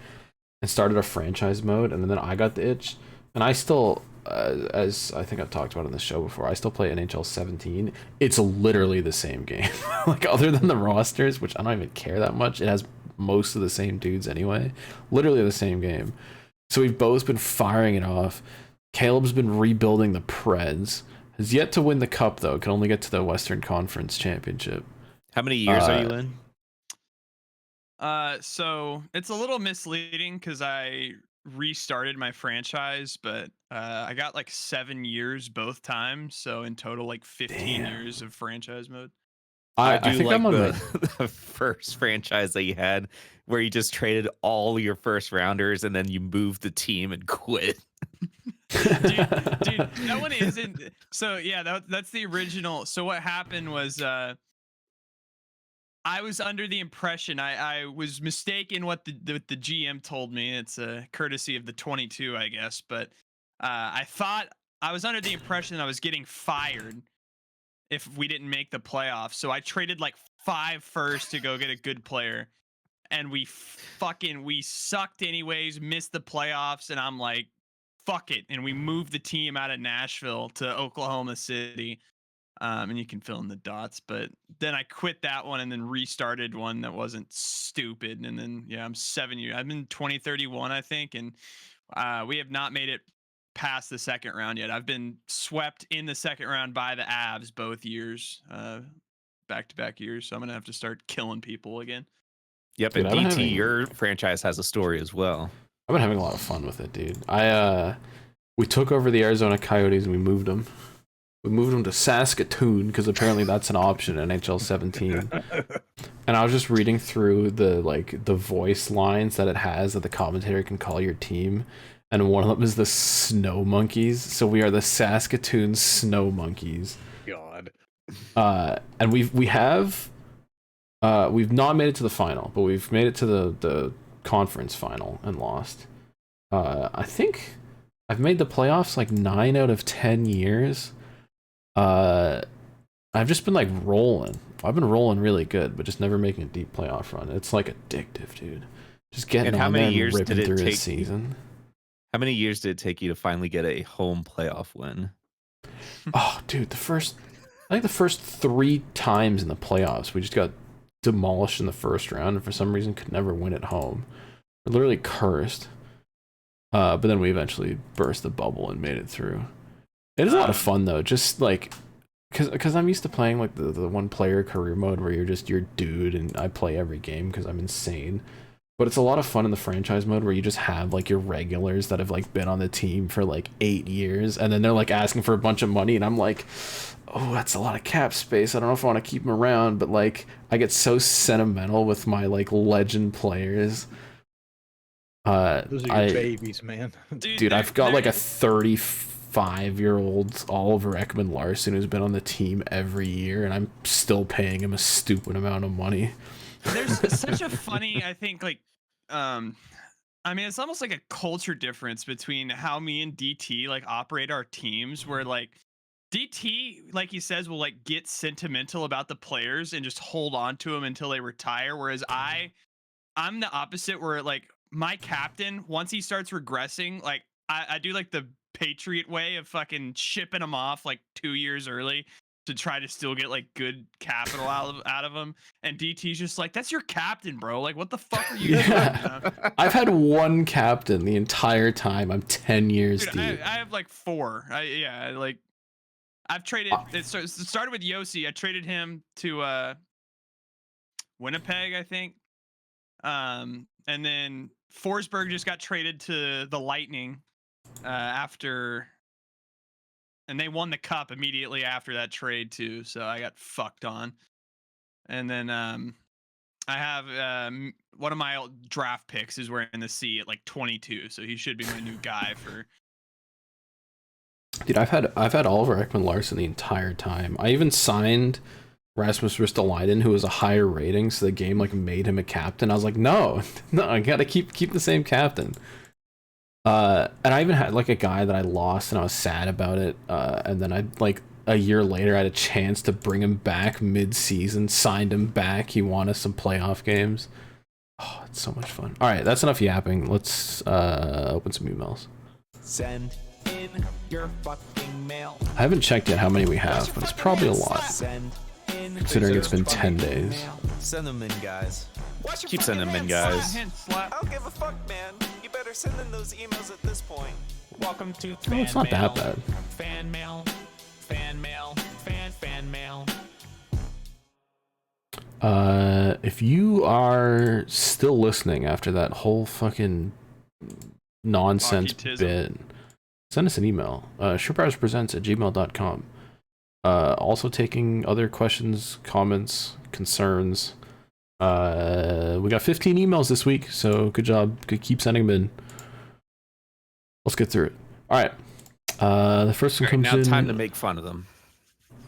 and started a franchise mode, and then I got the itch, and I still, as I think I've talked about on the show before, I still play NHL 17. It's literally the same game. Like, other than the rosters, which I don't even care that much, it has most of the same dudes anyway. Literally the same game. So we've both been firing it off. Caleb's been rebuilding the Preds. Has yet to win the cup, though. Can only get to the Western Conference Championship. How many years are you in? So it's a little misleading because I restarted my franchise, but I got like 7 years both times. So in total, like 15 years of franchise mode. I think like I'm on the first franchise that you had where you just traded all your first rounders and then you moved the team and quit. dude, that one isn't. So yeah, that's the original. So what happened was I was under the impression I was mistaken what the GM told me. It's a courtesy of the 22, I guess. But I thought I was under the impression I was getting fired if we didn't make the playoffs. So I traded like 5 firsts to go get a good player. And we sucked anyways, missed the playoffs. And I'm like, fuck it. And we moved the team out of Nashville to Oklahoma City. And you can fill in the dots. But then I quit that one and then restarted one that wasn't stupid. And then, I'm 7 years. I'm in 2031, I think. And we have not made it past the second round yet. I've been swept in the second round by the Avs both years, back-to-back years. So I'm gonna have to start killing people again. Yep, and DT, your franchise has a story as well. I've been having a lot of fun with it, dude. We took over the Arizona Coyotes and we moved them. We moved them to Saskatoon because apparently that's an option in NHL 17. And I was just reading through the voice lines that it has that the commentator can call your team. And one of them is the Snow Monkeys. So we are the Saskatoon Snow Monkeys. God. And we've not made it to the final, but we've made it to the conference final and lost. I think I've made the playoffs like 9 out of 10 years. I've just been like rolling. I've been rolling really good, but just never making a deep playoff run. It's like addictive, dude. Just getting on there and ripping through a season. How many years did it take you to finally get a home playoff win? Oh, dude, the first 3 times in the playoffs, we just got demolished in the first round, and for some reason could never win at home. We're literally cursed. But then we eventually burst the bubble and made it through. It is a lot of fun though, just like because I'm used to playing like the one player career mode where you're just your dude, and I play every game because I'm insane. But it's a lot of fun in the franchise mode where you just have like your regulars that have like been on the team for like 8 years, and then they're like asking for a bunch of money, and I'm like, oh, that's a lot of cap space. I don't know if I want to keep them around, but like I get so sentimental with my like legend players. Those are your babies, man. Dude, I've got like a 35-year-old Oliver Ekman Larson who's been on the team every year, and I'm still paying him a stupid amount of money. There's such a funny, I think, like, I mean, it's almost like a culture difference between how me and DT like operate our teams, where like DT, like he says, will like get sentimental about the players and just hold on to them until they retire, whereas I'm the opposite, where like my captain, once he starts regressing, like I do like the Patriot way of fucking shipping him off like 2 years early to try to still get like good capital out of him. And DT's just like, that's your captain, bro. Like, what the fuck are you doing? I've had one captain the entire time. I'm 10 years Dude, deep. I have like 4. I've traded. It started with Yossi. I traded him to Winnipeg, I think. And then Forsberg just got traded to the Lightning after. And they won the cup immediately after that trade too, so I got fucked on. And then I have one of my draft picks is wearing the C at like 22, so he should be my new guy for. Dude, I've had Oliver Ekman Larson the entire time. I even signed Rasmus Ristolainen, who was a higher rating, so the game like made him a captain. I was like, no, I gotta keep the same captain. And I even had like a guy that I lost and I was sad about it. And then I like a year later I had a chance to bring him back mid-season, signed him back. He won us some playoff games. Oh, it's so much fun. All right, that's enough yapping. Let's open some emails. Send in your fucking mail. I haven't checked yet how many we have, but it's probably a lot, considering it's been 10 days. Send them in, guys. Keep sending them in, guys. I don't give a fuck, man. You better send in those emails at this point. Welcome to Oh, it's not that bad. Fan mail. Fan mail. Fan mail. If you are still listening after that whole fucking nonsense bit, send us an email. ShrimpHoursPresents@gmail.com. Also taking other questions, comments, concerns. We got 15 emails this week, so good job. Keep sending them in. Let's get through it. All right. The first one comes in. Now time to make fun of them.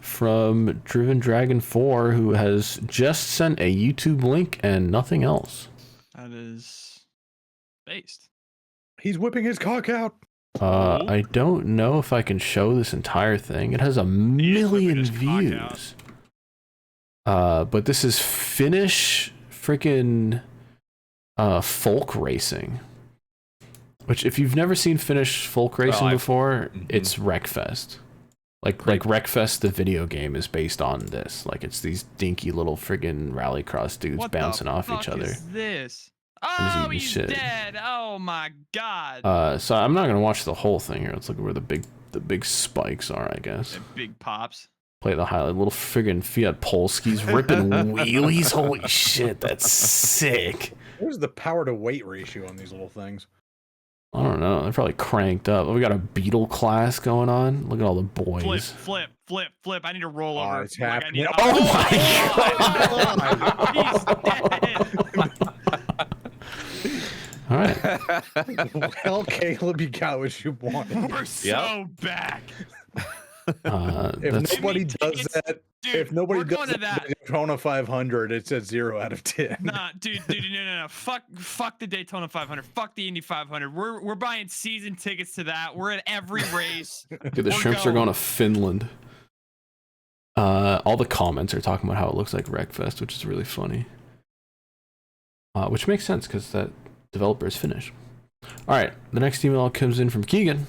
From Driven Dragon 4, who has just sent a YouTube link and nothing else. That is based. He's whipping his cock out. I don't know if I can show this entire thing. It has 1 million views. But this is Finnish freaking folk racing. Which, if you've never seen Finnish folk racing before, it's Wreckfest. Like Wreckfest, the video game, is based on this. Like, it's these dinky little friggin' rallycross dudes bouncing off each other. What the fuck is this? Oh, he's dead. Oh my god. So I'm not gonna watch the whole thing here. Let's look at where the big spikes are, I guess. The big pops. Play the highlight. Little friggin' Fiat Polskis ripping wheelies. Holy shit, that's sick. What is the power to weight ratio on these little things? I don't know. They're probably cranked up. We got a Beetle class going on. Look at all the boys. Flip. I need to roll over. It's happening. Oh my god! All right. Well, Caleb, you got what you wanted. We're so back. If nobody does that, dude, if nobody does that, Daytona 500, it's at 0 out of 10. Nah, dude, no. Fuck the Daytona 500. Fuck the Indy 500. We're buying season tickets to that. We're at every race. Dude, the Shrimps are going to Finland. All the comments are talking about how it looks like Wreckfest, which is really funny. Which makes sense because that developer is Finnish. All right, the next email comes in from Keegan.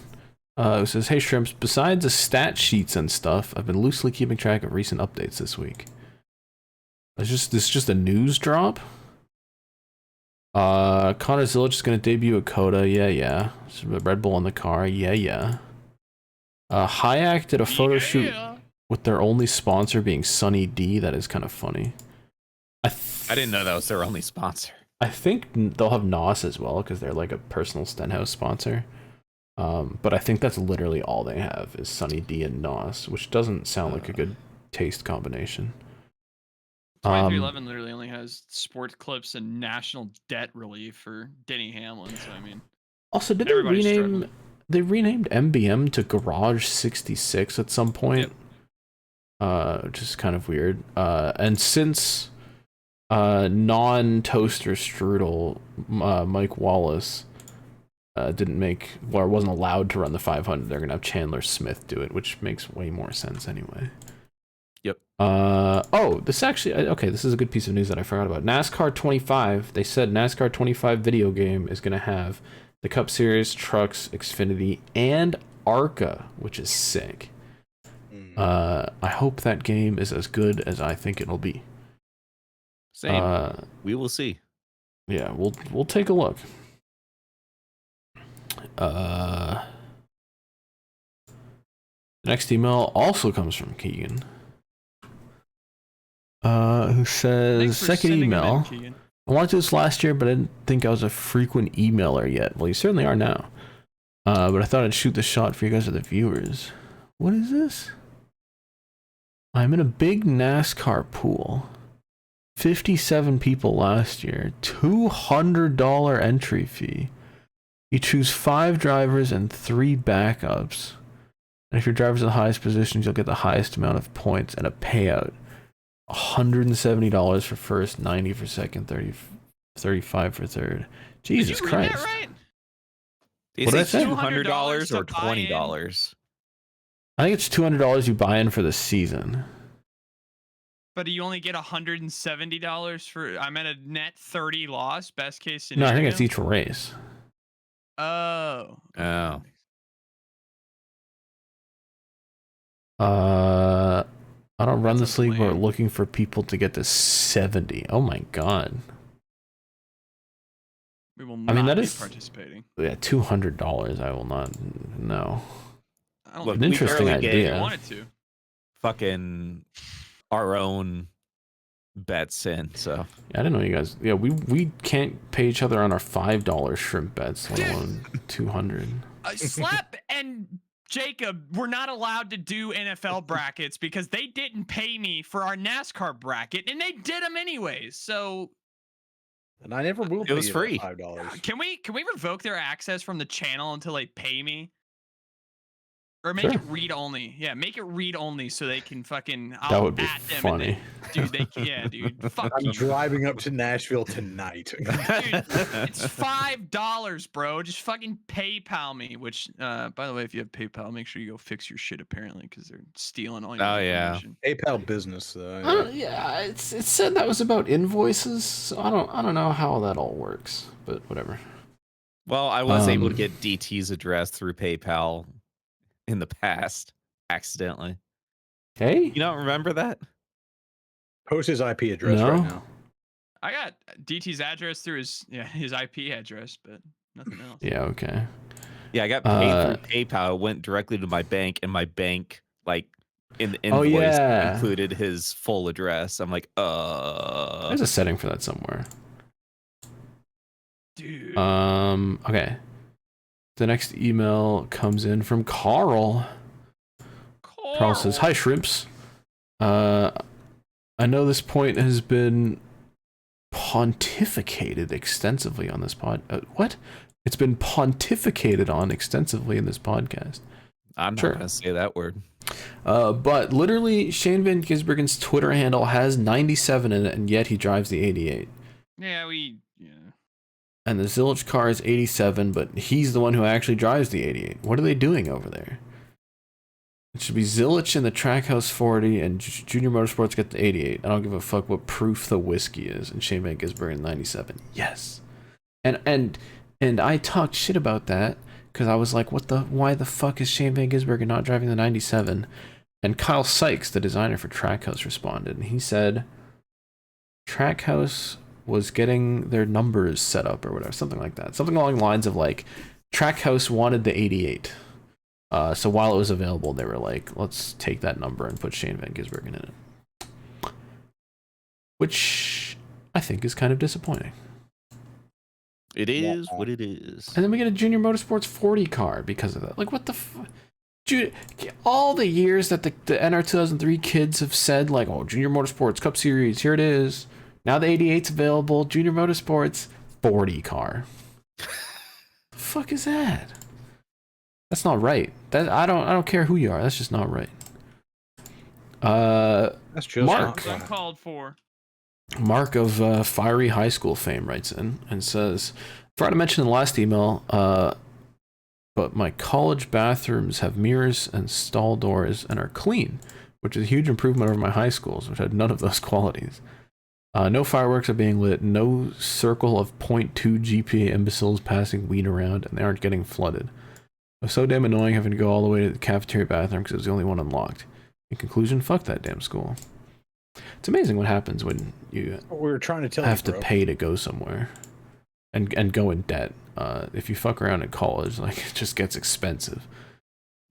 Who says, hey Shrimps, besides the stat sheets and stuff, I've been loosely keeping track of recent updates this week. This is just a news drop? Connor Zilic is going to debut at Coda, yeah. Red Bull on the car, yeah. Hayek did a photo shoot with their only sponsor being Sunny D. That is kind of funny. I didn't know that was their only sponsor. I think they'll have NOS as well because they're like a personal Stenhouse sponsor. But I think that's literally all they have is Sunny D and NOS, which doesn't sound like a good taste combination. 2311 literally only has sports clips and national debt relief for Denny Hamlin. So I mean, also, did they rename? They renamed MBM to Garage 66 at some point, which is kind of weird. And since non-toaster strudel Mike Wallace didn't make, or wasn't allowed to run the 500, they're gonna have Chandler Smith do it, which makes way more sense anyway. Yep. Oh, this actually, okay, this is a good piece of news that I forgot about. NASCAR 25, they said NASCAR 25 video game is gonna have the Cup Series, Trucks, Xfinity, and ARCA, which is sick. I hope that game is as good as I think it'll be. Same. We will see. Yeah, we'll take a look. The next email also comes from Keegan, who says, second email. I wanted to do this last year, but I didn't think I was a frequent emailer yet. Well, you certainly are now. But I thought I'd shoot the shot for you guys, or the viewers. What is this? I'm in a big NASCAR pool. 57 people last year. $200 entry fee. You choose 5 drivers and 3 backups. And if your driver's in the highest positions, you'll get the highest amount of points and a payout. $170 for first, 90 for second, 35 for third. Jesus Christ. That right? What did I say? $200 or $20? I think it's $200 you buy in for the season. But you only get $170 for, I'm at a net 30 loss, best case scenario. No, I think it's each race. Oh. I don't run this league. We're looking for people to get to 70. Oh my god. We will not be participating. Yeah, $200. I will not. No. I don't Look, an interesting idea. I wanted to. Fucking our own bets in. So yeah, I didn't know you guys. Yeah, we can't pay each other on our $5 shrimp bets, let alone 200. Slap and Jacob were not allowed to do NFL brackets because they didn't pay me for our NASCAR bracket, and they did them anyways. So, and I never will. It was free. $5. Can we revoke their access from the channel until they pay me? Or make it read only. Yeah, make it read only so they can fucking. That would be funny. Dude, dude. Fuck I'm driving up to Nashville tonight. Dude, it's $5, bro. Just fucking PayPal me. Which, by the way, if you have PayPal, make sure you go fix your shit apparently because they're stealing all your information. PayPal business, though. Yeah, it said that was about invoices. So I don't know how that all works, but whatever. Well, I was able to get DT's address through PayPal in the past, accidentally. Hey, you don't remember that? Post his IP address right now. I got DT's address through his IP address, but nothing else. Yeah, okay. Yeah, I got paid through PayPal. It went directly to my bank, and my bank, like, in the invoice included his full address. I'm like, there's a setting for that somewhere. Dude. Okay. The next email comes in from Carl. Carl says, "Hi, Shrimps. I know this point has been pontificated extensively on this pod. What? It's been pontificated on extensively in this podcast. I'm not going to say that word. But literally, Shane Van Gisbergen's Twitter handle has 97 in it, and yet he drives the 88. Yeah, And the Zillich car is 87, but he's the one who actually drives the 88. What are they doing over there? It should be Zillich in the Trackhouse 40, and Junior Motorsports get the 88. I don't give a fuck what proof the whiskey is. And Shane Van Gisbergen 97. Yes. And I talked shit about that because I was like, why the fuck is Shane Van Gisbergen not driving the 97? And Kyle Sykes, the designer for Trackhouse, responded, and he said, Trackhouse was getting their numbers set up or whatever, something like that. Something along the lines of like, Trackhouse wanted the 88. So while it was available, they were like, let's take that number and put Shane Van Gisbergen in it. Which I think is kind of disappointing. It is what it is. And then we get a Junior Motorsports 40 car because of that. Like, what the all the years that the NR 2003 kids have said, like, oh, Junior Motorsports Cup Series, here it is. Now the 88's available. Junior Motorsports 40 car. The fuck is that? That's not right. That I don't care who you are. That's just not right. That's just Mark. Uncalled for. Mark of Fiery High School fame writes in and says, forgot to mention in the last email, but my college bathrooms have mirrors and stall doors and are clean, which is a huge improvement over my high schools, which had none of those qualities. No fireworks are being lit, no circle of 0.2 GPA imbeciles passing weed around, and they aren't getting flooded. It was so damn annoying having to go all the way to the cafeteria bathroom because it was the only one unlocked. In conclusion, fuck that damn school. It's amazing what happens when you we were trying to tell have to pay to go somewhere and go in debt. If you fuck around in college, like, it just gets expensive.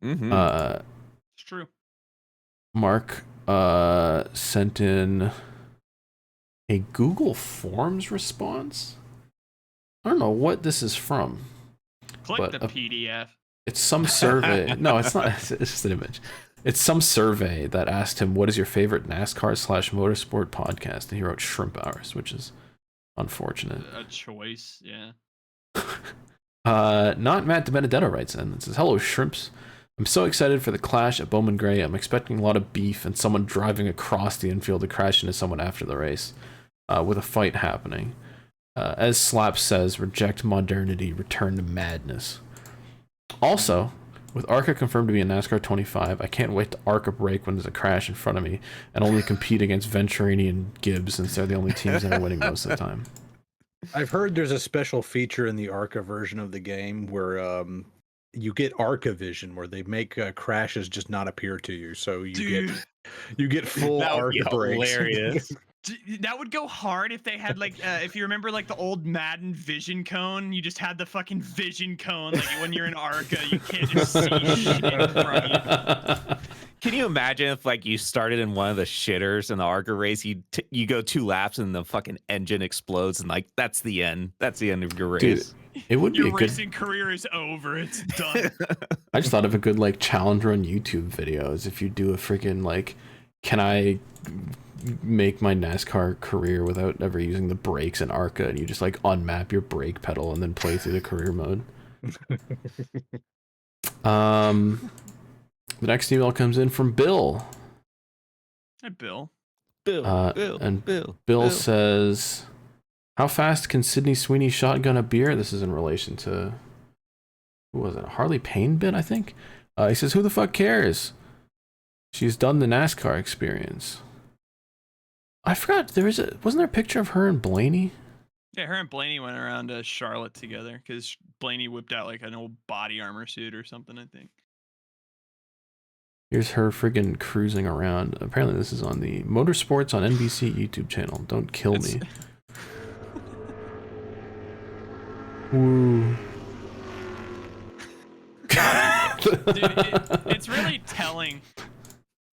Mm-hmm. It's true. Mark sent in a Google Forms response. I don't know what this is from. Click the PDF. It's some survey. No, it's not. It's just an image. It's some survey that asked him, what is your favorite NASCAR/motorsport podcast? And he wrote Shrimp Hours, which is unfortunate. A choice, yeah. Not Matt DiBenedetto writes in and says, hello, Shrimps. I'm so excited for the clash at Bowman Gray. I'm expecting a lot of beef and someone driving across the infield to crash into someone after the race, with a fight happening. As Slap says, reject modernity, return to madness. Also, with ARCA confirmed to be in NASCAR 25, I can't wait to ARCA break when there's a crash in front of me and only compete against Venturini and Gibbs since they're the only teams that are winning most of the time. I've heard there's a special feature in the ARCA version of the game where you get ARCA vision, where they make crashes just not appear to you, so you get full ARCA breaks. Hilarious. That would go hard if they had, like, if you remember, like, the old Madden vision cone. You just had the fucking vision cone. Like, when you're in ARCA, you can't just see shit in front of you. Can you imagine if, like, you started in one of the shitters in the ARCA race, you go 2 laps and the fucking engine explodes and, like, that's the end. That's the end of your race. Dude, it would be your a good... racing career is over. It's done. I just thought of a good, like, challenge run YouTube videos. If you do a freaking, like, can I make my NASCAR career without ever using the brakes in ARCA, and you just, like, unmap your brake pedal and then play through the career mode. The next email comes in from Bill. Hey, Bill. Bill says, how fast can Sydney Sweeney shotgun a beer? This is in relation to, who was it, a Harley Payne bit, I think? He says, who the fuck cares? She's done the NASCAR experience. I forgot, wasn't there a picture of her and Blaney? Yeah, her and Blaney went around Charlotte together because Blaney whipped out, like, an old body armor suit or something, I think. Here's her friggin' cruising around. Apparently this is on the Motorsports on NBC YouTube channel. Don't kill me. Woo. Dude, it's really telling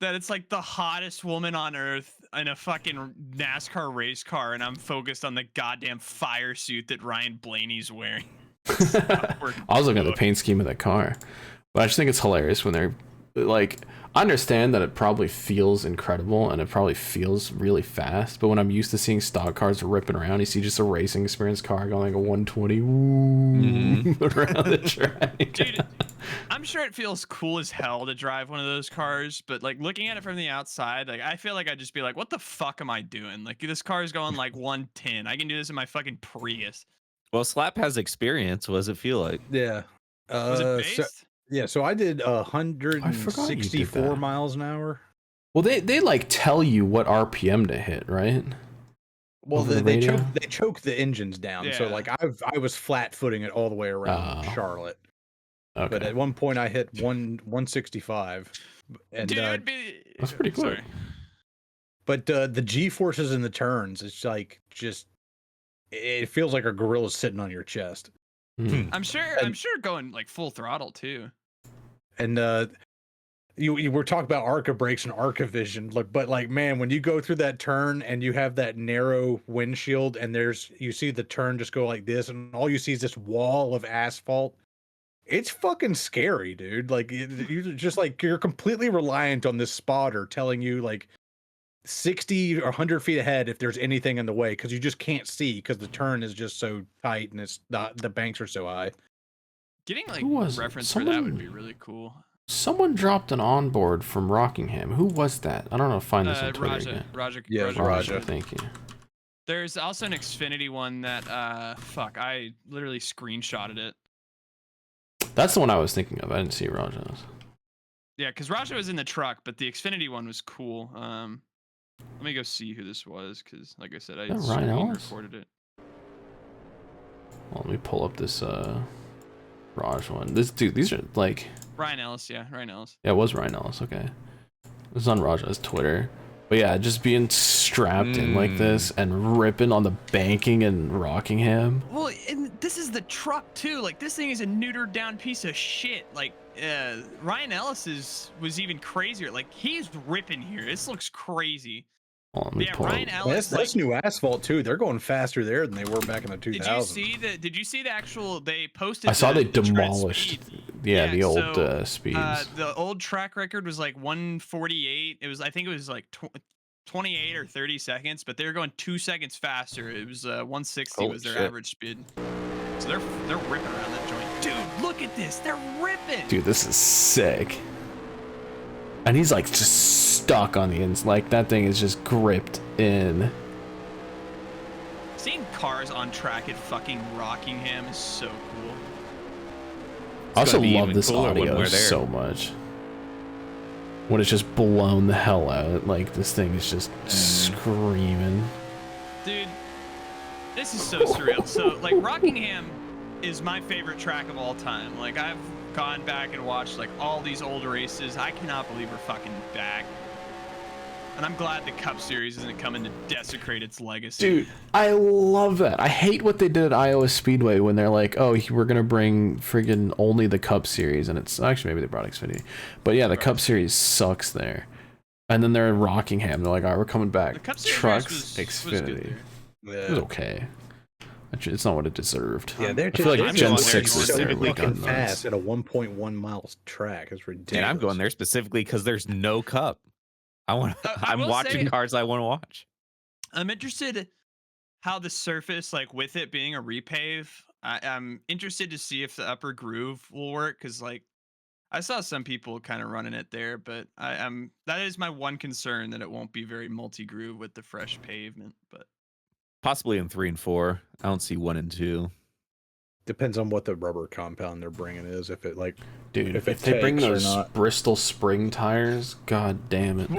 that it's like the hottest woman on earth in a fucking NASCAR race car, and I'm focused on the goddamn fire suit that Ryan Blaney's wearing. I was looking at the paint scheme of that car, but I just think it's hilarious when they're like, I understand that it probably feels incredible and it probably feels really fast, but when I'm used to seeing stock cars ripping around, you see just a racing experience car going like a 120 around the track. Dude, I'm sure it feels cool as hell to drive one of those cars, but, like, looking at it from the outside, like, I feel like I'd just be like, what the fuck am I doing? Like, this car is going like 110. I can do this in my fucking Prius. Well, Slap has experience. What does it feel like? Yeah. Was it based? So I did 164 miles an hour. Well, they like tell you what RPM to hit, right? Well, they choke the engines down. Yeah. So, like, I was flat footing it all the way around Charlotte. Okay. But at one point I hit 165. And dude, that's pretty cool. Sorry. But the G forces in the turns, it's like it feels like a gorilla's sitting on your chest. I'm sure going like full throttle too. And you were talking about Arca brakes and Arca vision, but like, man, when you go through that turn and you have that narrow windshield and you see the turn just go like this and all you see is this wall of asphalt. It's fucking scary, dude. Like you just like you're completely reliant on this spotter telling you like 60 or 100 feet ahead if there's anything in the way, because you just can't see because the turn is just so tight and it's not, the banks are so high. Getting like reference for that would be really cool. Someone dropped an onboard from Rockingham. Who was that? I don't know. Find this on Twitter again. Raja. Thank you. There's also an Xfinity one that I literally screenshotted it. That's the one I was thinking of. I didn't see Raja's. Yeah, because Raja was in the truck, but the Xfinity one was cool. Let me go see who this was, because like I said, I screen recorded it. Well, let me pull up this Raj one. These are like Ryan Ellis, yeah, Ryan Ellis. Yeah, it was Ryan Ellis. Okay, this is on Raja's Twitter. But yeah, just being strapped in like this and ripping on the banking in Rockingham. Well, and this is the truck too. Like this thing is a neutered down piece of shit. Like Ryan Ellis was even crazier. Like he's ripping here. This looks crazy. Yeah, Ryan Ellis. That's new asphalt too. They're going faster there than they were back in the 2000s. Did you see the actual? They posted. I saw they demolished. Yeah, the old speeds. The old track record was like 148. I think it was like 28 or 30 seconds, but they were going 2 seconds faster. It was 160 was their average speed. So they're ripping around that joint. Dude, look at this. They're ripping. Dude, this is sick. And he's like just stuck on the ends. Like that thing is just gripped in. Seeing cars on track at fucking Rockingham is so cool. I also love this audio so much. When it's just blown the hell out. Like this thing is just screaming. Dude, this is so surreal. So like Rockingham is my favorite track of all time. Like I've gone back and watched like all these old races. I cannot believe we're fucking back. And I'm glad the Cup Series isn't coming to desecrate its legacy. Dude, I love that. I hate what they did at Iowa Speedway when they're like, oh, we're going to bring friggin' only the Cup Series. And it's actually maybe they brought Xfinity. But yeah, the Cup Series sucks there. And then they're in Rockingham. They're like, all right, we're coming back. The Cup Series Trucks, Xfinity. It was okay. It's not what it deserved. Yeah, they're just, I feel like Gen 6 is so really fucking fast at a 1.1 miles track. It's ridiculous. And I'm going there specifically because there's no Cup. I'm watching cars I want to watch. I'm interested how the surface, like with it being a repave, I'm interested to see if the upper groove will work, because like I saw some people kind of running it there, but that is my one concern, that it won't be very multi-groove with the fresh pavement. But possibly in 3 and 4. I don't see 1 and 2. Depends on what the rubber compound they're bringing is. If it like, dude, if they bring those Bristol spring tires, god damn it,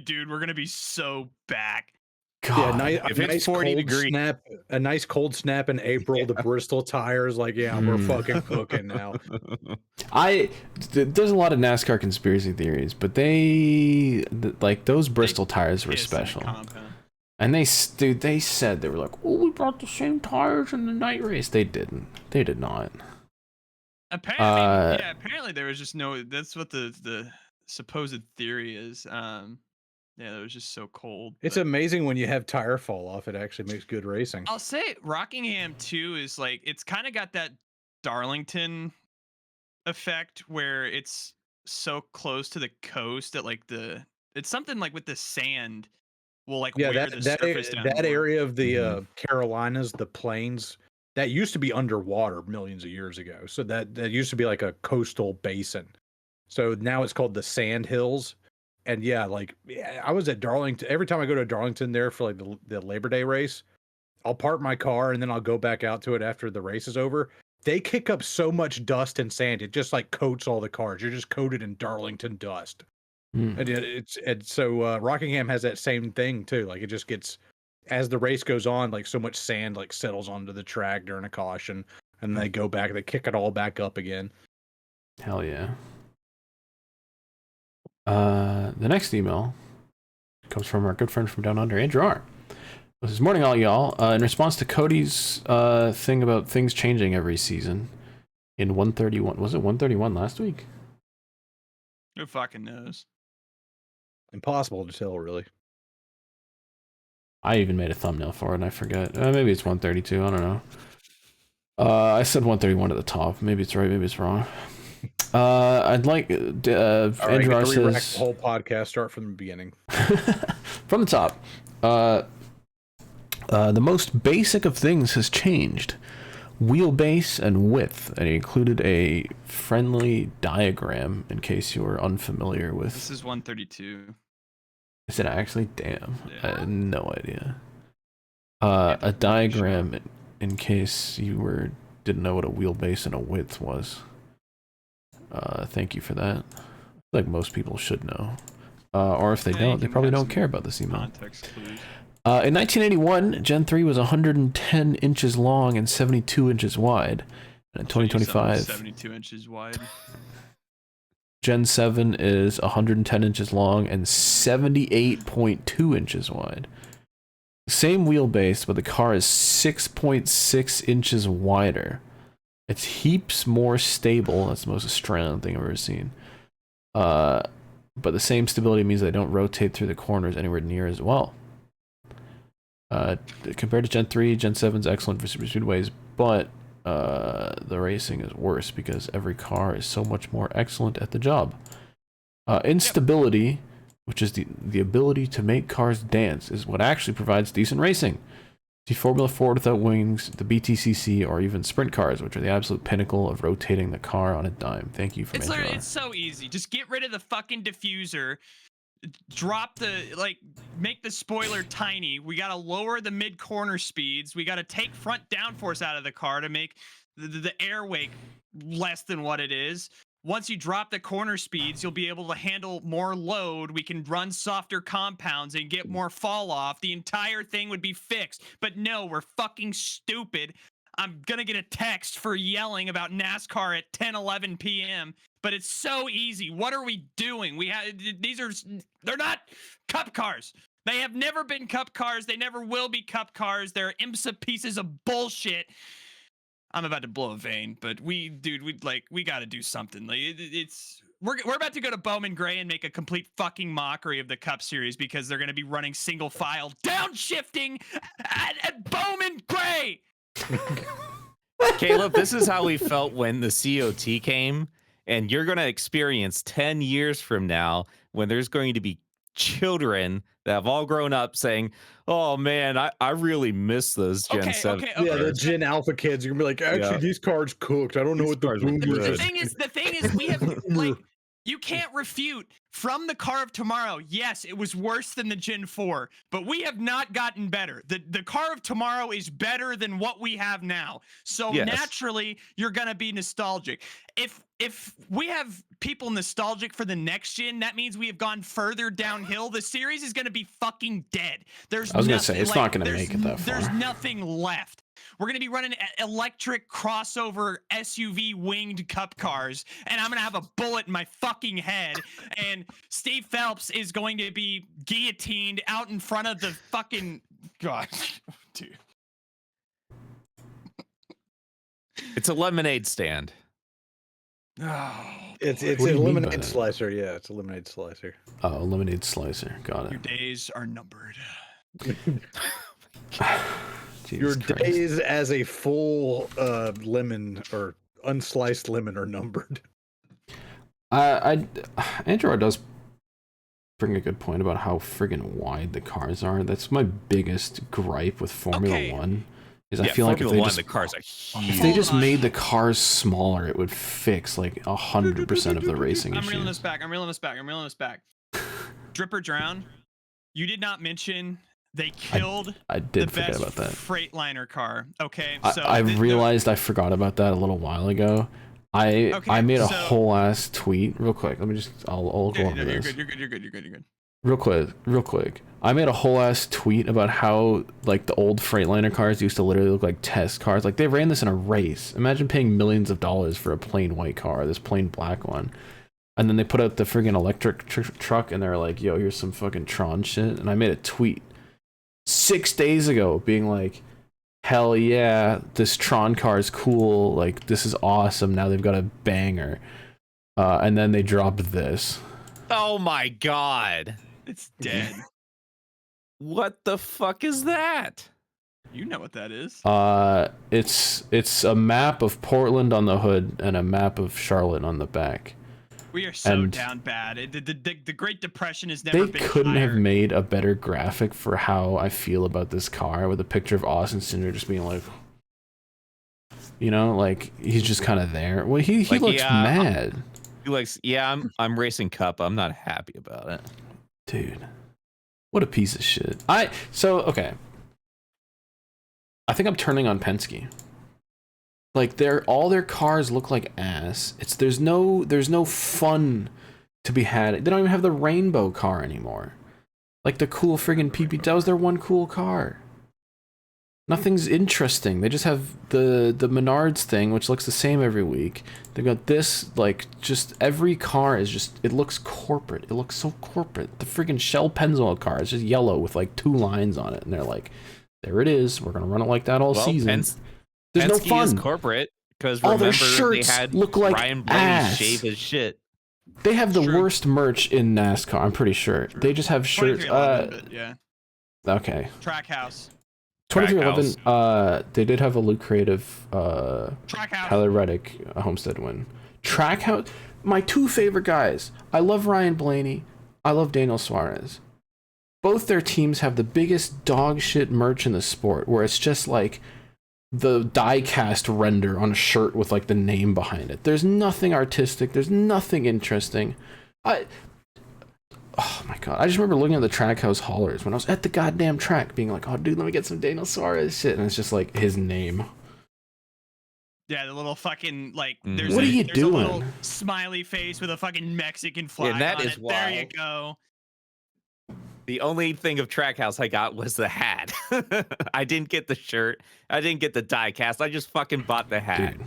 dude, we're gonna be so back. God, yeah, if it's 40 degrees, a nice cold snap in April, the Bristol tires, like, yeah, we're fucking cooking now. There's a lot of NASCAR conspiracy theories, but like those Bristol tires were special. And they said, they were like, oh, we brought the same tires in the night race. They didn't. They did not. Apparently, apparently there was just no, that's what the supposed theory is. Yeah, it was just so cold. It's amazing when you have tire fall off, it actually makes good racing. I'll say Rockingham too is like, it's kind of got that Darlington effect where it's so close to the coast that like it's something like with the sand. Well, like that area of the Carolinas, the plains, that used to be underwater millions of years ago. So that used to be like a coastal basin. So now it's called the Sand Hills. And yeah, like I was at Darlington. Every time I go to Darlington there for like the Labor Day race, I'll park my car and then I'll go back out to it after the race is over. They kick up so much dust and sand, it just like coats all the cars. You're just coated in Darlington dust. And so Rockingham has that same thing too. Like it just gets, as the race goes on, like so much sand like settles onto the track during a caution, and they go back, they kick it all back up again. Hell yeah. The next email comes from our good friend from down under, Andrew R. This morning, all y'all. In response to Cody's thing about things changing every season, in 131, was it 131 last week? Who fucking knows? Impossible to tell, really. I even made a thumbnail for it and I forget. Maybe it's 132, I don't know. I said 131 at the top. Maybe it's right, maybe it's wrong. I'd like Andrew R says the whole podcast, start from the beginning. from the top. The most basic of things has changed. Wheelbase and width, and he included a friendly diagram in case you were unfamiliar with. This is 132. Is it actually? Damn, Yeah. I had no idea. A diagram in case you didn't know what a wheelbase and a width was. Thank you for that. I feel like most people should know. Or if they don't, they probably don't care about this email. Context clues. In 1981, Gen 3 was 110 inches long and 72 inches wide. And in 2025, 72 inches wide. Gen 7 is 110 inches long and 78.2 inches wide. Same wheelbase, but the car is 6.6 inches wider. It's heaps more stable. That's the most Australian thing I've ever seen. But the same stability means they don't rotate through the corners anywhere near as well. Compared to Gen 3, Gen 7 is excellent for super speedways, but the racing is worse because every car is so much more excellent at the job. Instability, which is the ability to make cars dance, is what actually provides decent racing. See Formula Ford without wings, the BTCC, or even sprint cars, which are the absolute pinnacle of rotating the car on a dime. Thank you for It's so easy. Just get rid of the fucking diffuser. Drop make the spoiler tiny. We gotta lower the mid corner speeds. We gotta take front downforce out of the car to make the air wake less than what it is. Once you drop the corner speeds, you'll be able to handle more load. We can run softer compounds and get more fall off. The entire thing would be fixed. But no, we're fucking stupid. I'm gonna get a text for yelling about NASCAR at 10:11 p.m. But it's so easy. What are we doing? They're not cup cars. They have never been cup cars. They never will be cup cars. They're IMSA pieces of bullshit. I'm about to blow a vein, but we got to do something. We're about to go to Bowman Gray and make a complete fucking mockery of the Cup Series because they're going to be running single file downshifting at Bowman Gray. Caleb, this is how we felt when the COT came, and you're going to experience 10 years from now when there's going to be children that have all grown up saying, oh man, I really miss those Gen 7. Yeah, the Gen Alpha kids are gonna be like, actually, these cars cooked. I don't know what the boomers. The thing is, we have you can't refute from the car of tomorrow. Yes, it was worse than the Gen 4, but we have not gotten better. The car of tomorrow is better than what we have now. So naturally, you're gonna be nostalgic. If we have people nostalgic for the next gen, that means we have gone further downhill. The series is going to be fucking dead. I was going to say, it's not going to make it that far. There's nothing left. We're going to be running electric crossover SUV winged cup cars, and I'm going to have a bullet in my fucking head, and Steve Phelps is going to be guillotined out in front of the fucking... Gosh, dude. It's a lemonade stand. Oh, it's a lemonade slicer. Yeah, it's a lemonade slicer. Oh, lemonade slicer. Got it. Your days are numbered. Your days as a full lemon or unsliced lemon are numbered. Andrew does bring a good point about how friggin' wide the cars are. That's my biggest gripe with Formula One. I feel like the cars are huge. If they just made the cars smaller, it would fix like 100% of the racing issues. I'm reeling this back. Drip or Drown. You did not mention they killed I did the forget best about that. Freightliner car. Okay, so I realized I forgot about that a little while ago. I made a whole ass tweet real quick. Let me just I'll go over this. You're good. Real quick. I made a whole ass tweet about how like the old Freightliner cars used to literally look like test cars. Like they ran this in a race. Imagine paying millions of dollars for a plain white car, this plain black one. And then they put out the friggin' electric truck and they're like, yo, here's some fucking Tron shit. And I made a tweet 6 days ago being like, hell yeah, this Tron car is cool. Like this is awesome. Now they've got a banger. And then they dropped this. Oh my god. It's dead. What the fuck is that? You know what that is. It's a map of Portland on the hood and a map of Charlotte on the back. We are so down bad. The Great Depression has never been They couldn't higher. have made a better graphic for how I feel about this car, with a picture of Austin Cindler just being like, you know, like he's just kind of there. Well, he Like, looks mad. He looks, yeah, I'm racing Cup. I'm not happy about it. Dude, what a piece of shit. Okay. I think I'm turning on Penske. Like all their cars look like ass. There's no fun to be had. They don't even have the rainbow car anymore. Like the cool friggin' PP. That was their one cool car. Nothing's interesting. They just have the Menards thing, which looks the same every week. They've got this, like, just every car is just, it looks corporate. It looks so corporate. The friggin' Shell Pennzoil car is just yellow with like 2 lines on it, and they're like, there it is. We're gonna run it like that all season. There's no fun. Is corporate because all remember their shirts they had look like Ryan Blaney ass. shave his shit. They have the worst merch in NASCAR. I'm pretty sure. They just have shirts. But yeah. Okay. Trackhouse. 2311. They did have a lucrative Trackhouse. Tyler Reddick Homestead win. Trackhouse. My 2 favorite guys. I love Ryan Blaney. I love Daniel Suarez. Both their teams have the biggest dog shit merch in the sport, where it's just like the die-cast render on a shirt with like the name behind it. There's nothing artistic. There's nothing interesting. Oh my god. I just remember looking at the Trackhouse haulers when I was at the goddamn track being like, oh dude, let me get some Daniel Suarez shit. And it's just like his name. Yeah, the little fucking, like, Mhm. there's What are you there's a little doing? smiley face with a fucking Mexican flag that on is it. There you wild. go. The only thing of Trackhouse I got was the hat. I didn't get the shirt. I didn't get the die cast. I just fucking bought the hat. Dude.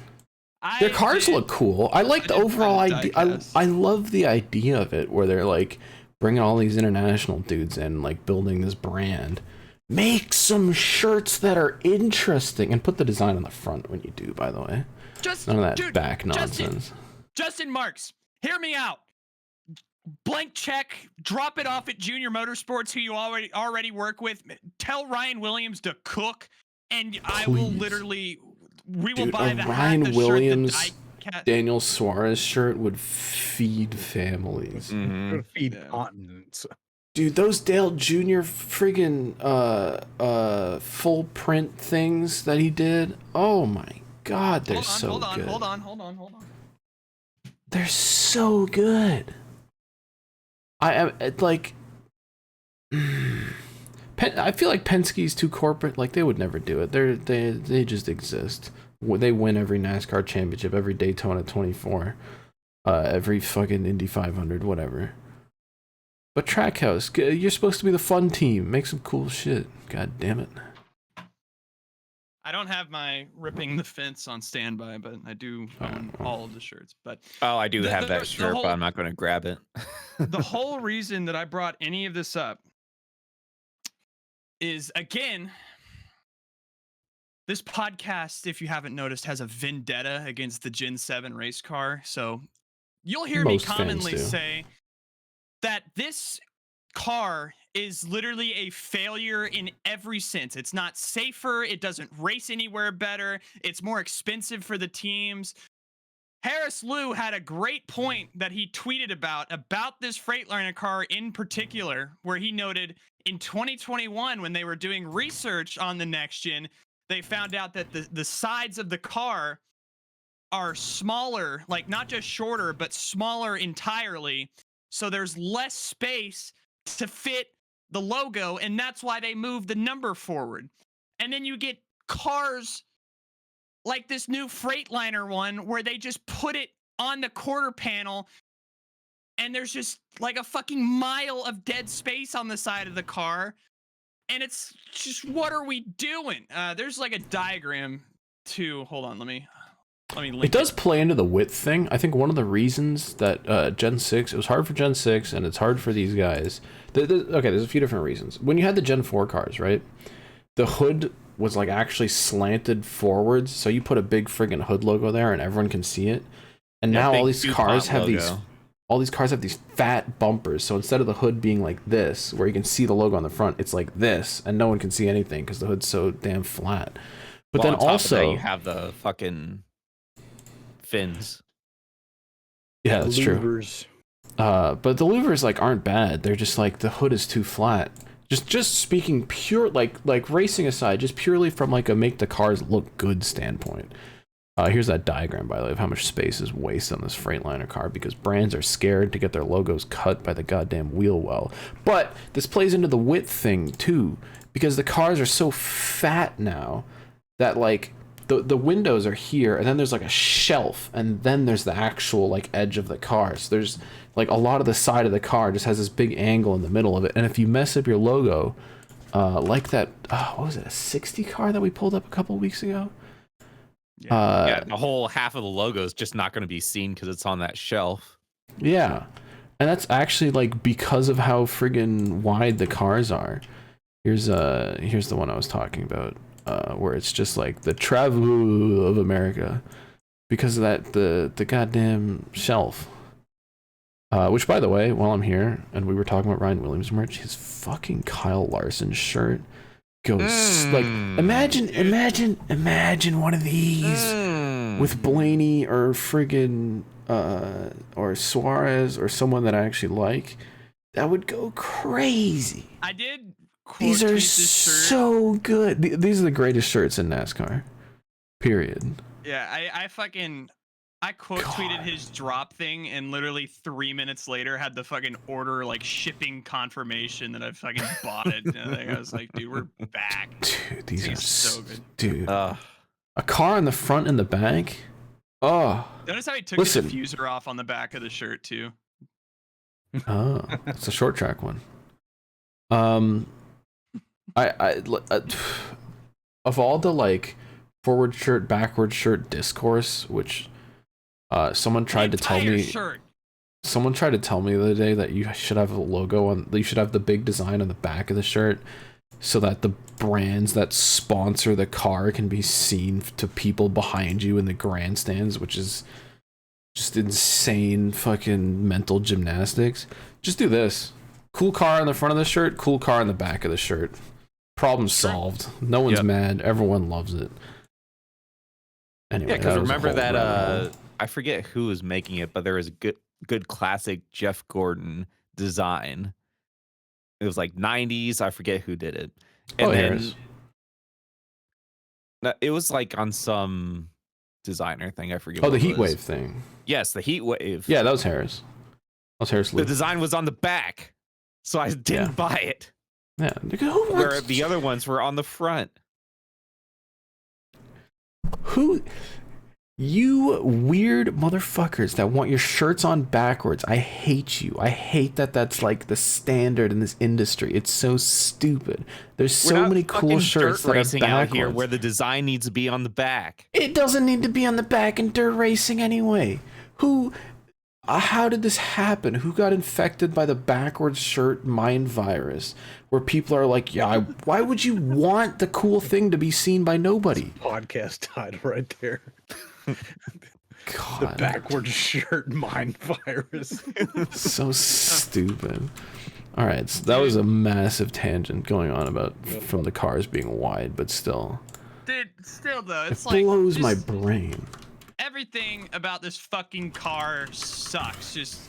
Their cars look cool. I like the overall idea. I love the idea of it, where they're like bringing all these international dudes in, like building this brand. Make some shirts that are interesting, and put the design on the front when you do, by the way. None of that back nonsense. Justin Marks, hear me out. Blank check, drop it off at Junior Motorsports, who you already work with. Tell Ryan Williams to cook, and I will literally, we will buy the Ryan hat, the Williams, shirt, the Daniel Suarez shirt would feed families. Mm-hmm. Feed continents. Dude, those Dale Jr. friggin' full print things that he did. Oh my god, they're so good. Hold on. They're so good. I am like, I feel like Penske's too corporate. Like they would never do it. They just exist. They win every NASCAR championship, every Daytona 24, every fucking Indy 500, whatever. But Trackhouse, you're supposed to be the fun team. Make some cool shit. God damn it. I don't have my ripping the fence on standby, but I do own all of the shirts. But I do have that shirt, but I'm not going to grab it. The whole reason that I brought any of this up is, again, this podcast, if you haven't noticed, has a vendetta against the Gen 7 race car. So you'll hear me commonly say that this car is literally a failure in every sense. It's not safer. It doesn't race anywhere better. It's more expensive for the teams. Harris Liu had a great point that he tweeted about this Freightliner car in particular, where he noted in 2021, when they were doing research on the next gen, they found out that the sides of the car are smaller, like not just shorter, but smaller entirely. So there's less space to fit the logo, and that's why they moved the number forward. And then you get cars like this new Freightliner one, where they just put it on the quarter panel, and there's just like a fucking mile of dead space on the side of the car. And it's just, what are we doing? There's like a diagram too. Hold on, let me link it. Does play into the width thing. I think one of the reasons that Gen 6, it was hard for Gen 6 and it's hard for these guys. Okay, there's a few different reasons. When you had the Gen 4 cars, right? The hood was like actually slanted forwards, so you put a big friggin' hood logo there and everyone can see it. And now big all these cars have logo. these fat bumpers. So instead of the hood being like this, where you can see the logo on the front, it's like this, and no one can see anything because the hood's so damn flat. But then on top also of that, you have the fucking fins. Yeah, that's louvers. True. But the louvers like aren't bad. They're just like the hood is too flat. Just speaking pure like racing aside, just purely from like a make the cars look good standpoint. Here's that diagram, by the way, of how much space is wasted on this Freightliner car because brands are scared to get their logos cut by the goddamn wheel well. But this plays into the width thing too, because the cars are so fat now that like the windows are here, and then there's like a shelf, and then there's the actual like edge of the car. So there's like a lot of the side of the car just has this big angle in the middle of it, and if you mess up your logo, like that, what was it, a 60 car that we pulled up a couple weeks ago? Yeah, the whole half of the logo is just not going to be seen because it's on that shelf. Yeah, and that's actually like because of how friggin' wide the cars are. Here's the one I was talking about, where it's just like the travel of America because of that the goddamn shelf. Which, by the way, while I'm here and we were talking about Ryan Williams merch, his fucking Kyle Larson shirt goes like imagine one of these with Blaney or friggin' or Suarez or someone that I actually like. That would go crazy. I did. These are so good. These are the greatest shirts in NASCAR. Period. Yeah, I quote tweeted his drop thing, and literally 3 minutes later had the fucking order like shipping confirmation that I fucking bought it. And I was like, dude, we're back. Dude, these are so good. Dude, a car in the front and the back. Oh, notice how he took listen. the diffuser off on the back of the shirt too. Oh, it's a short track one. I of all the like forward shirt, backward shirt discourse, which someone tried to tell me. Someone tried to tell me the other day that you should have a logo on. You should have the big design on the back of the shirt, so that the brands that sponsor the car can be seen to people behind you in the grandstands, which is just insane fucking mental gymnastics. Just do this. Cool car on the front of the shirt, cool car on the back of the shirt. Problem solved. No one's mad. Everyone loves it. Anyway, yeah, because remember that I forget who was making it, but there was a good classic Jeff Gordon design. It was like 90s. I forget who did it. And then it was like on some designer thing. I forget. Oh, the Heat Wave thing. Yes, the Heat Wave. Yeah, that was Harris. That was Harris. The design was on the back, so I didn't buy it. Yeah, where the other ones were on the front. Who? You weird motherfuckers that want your shirts on backwards. I hate you. I hate that that's like the standard in this industry. It's so stupid. There's so many cool shirts that are backwards. Out here where the design needs to be on the back. It doesn't need to be on the back in dirt racing anyway. How did this happen? Who got infected by the backwards shirt mind virus? Where people are like, yeah, why would you want the cool thing to be seen by nobody? Podcast title right there. God. The backwards shirt mind virus. So stupid. All right, so that was a massive tangent going on about from the cars being wide, but still. Dude, still though, it's it blows my brain. Everything about this fucking car sucks. Just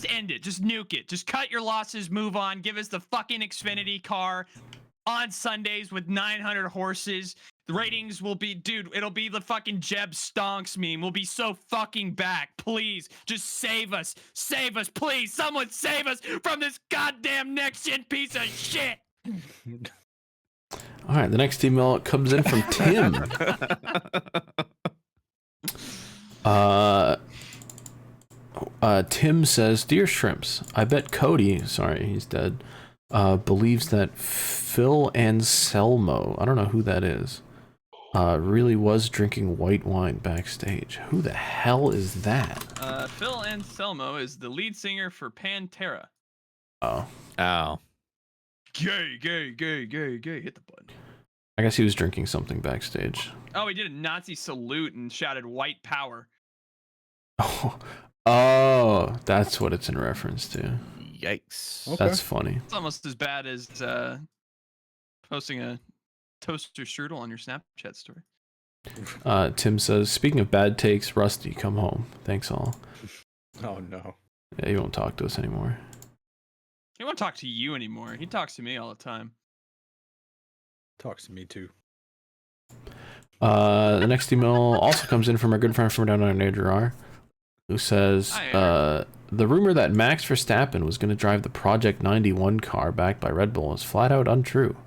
end it. Just nuke it. Just cut your losses, move on. Give us the fucking Xfinity car on Sundays with 900 horses. The ratings will be, dude, it'll be the fucking Jeb Stonks meme. We'll be so fucking back. Please, just save us. Save us, please. Someone save us from this goddamn next-gen piece of shit. All right, the next email comes in from Tim. Tim says, "Dear Shrimps, I bet Cody, sorry, he's dead, believes that Phil Anselmo, I don't know who that is, really was drinking white wine backstage. Who the hell is that?" Phil Anselmo is the lead singer for Pantera. Oh. Gay. Hit the button. I guess he was drinking something backstage. Oh, he did a Nazi salute and shouted "White Power." Oh, that's what it's in reference to. Yikes. Okay. That's funny. It's almost as bad as posting a toaster strudel on your Snapchat story. Tim says, speaking of bad takes, Rusty, come home. Thanks all. Oh no. Yeah, he won't talk to us anymore. He won't talk to you anymore. He talks to me all the time. Talks to me too. The next email also comes in from our good friend from down on Gerard, who says, the rumor that Max Verstappen was going to drive the Project 91 car backed by Red Bull is flat out untrue.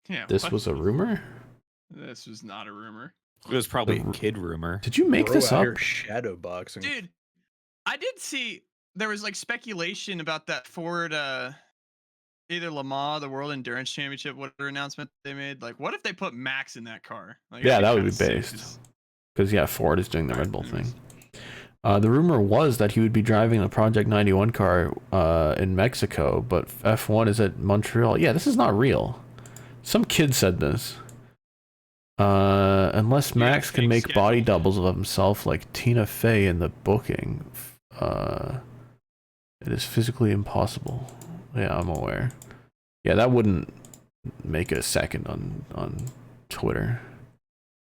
Yeah. This was a rumor? This was not a rumor. It was probably a kid rumor. Did you make this up? Shadow boxing. Dude, I did see there was like speculation about that Ford either Le Mans, the World Endurance Championship, whatever announcement they made. Like, what if they put Max in that car? Like, Yeah, that would kinda be sick. based. Because, yeah, Ford is doing the Red Bull thing. The rumor was that he would be driving the Project 91 car in Mexico, but F1 is at Montreal. Yeah, this is not real. Some kid said this. Unless Max can make body doubles of himself like Tina Fey in the booking, it is physically impossible. Yeah, I'm aware. Yeah, that wouldn't make a second on Twitter.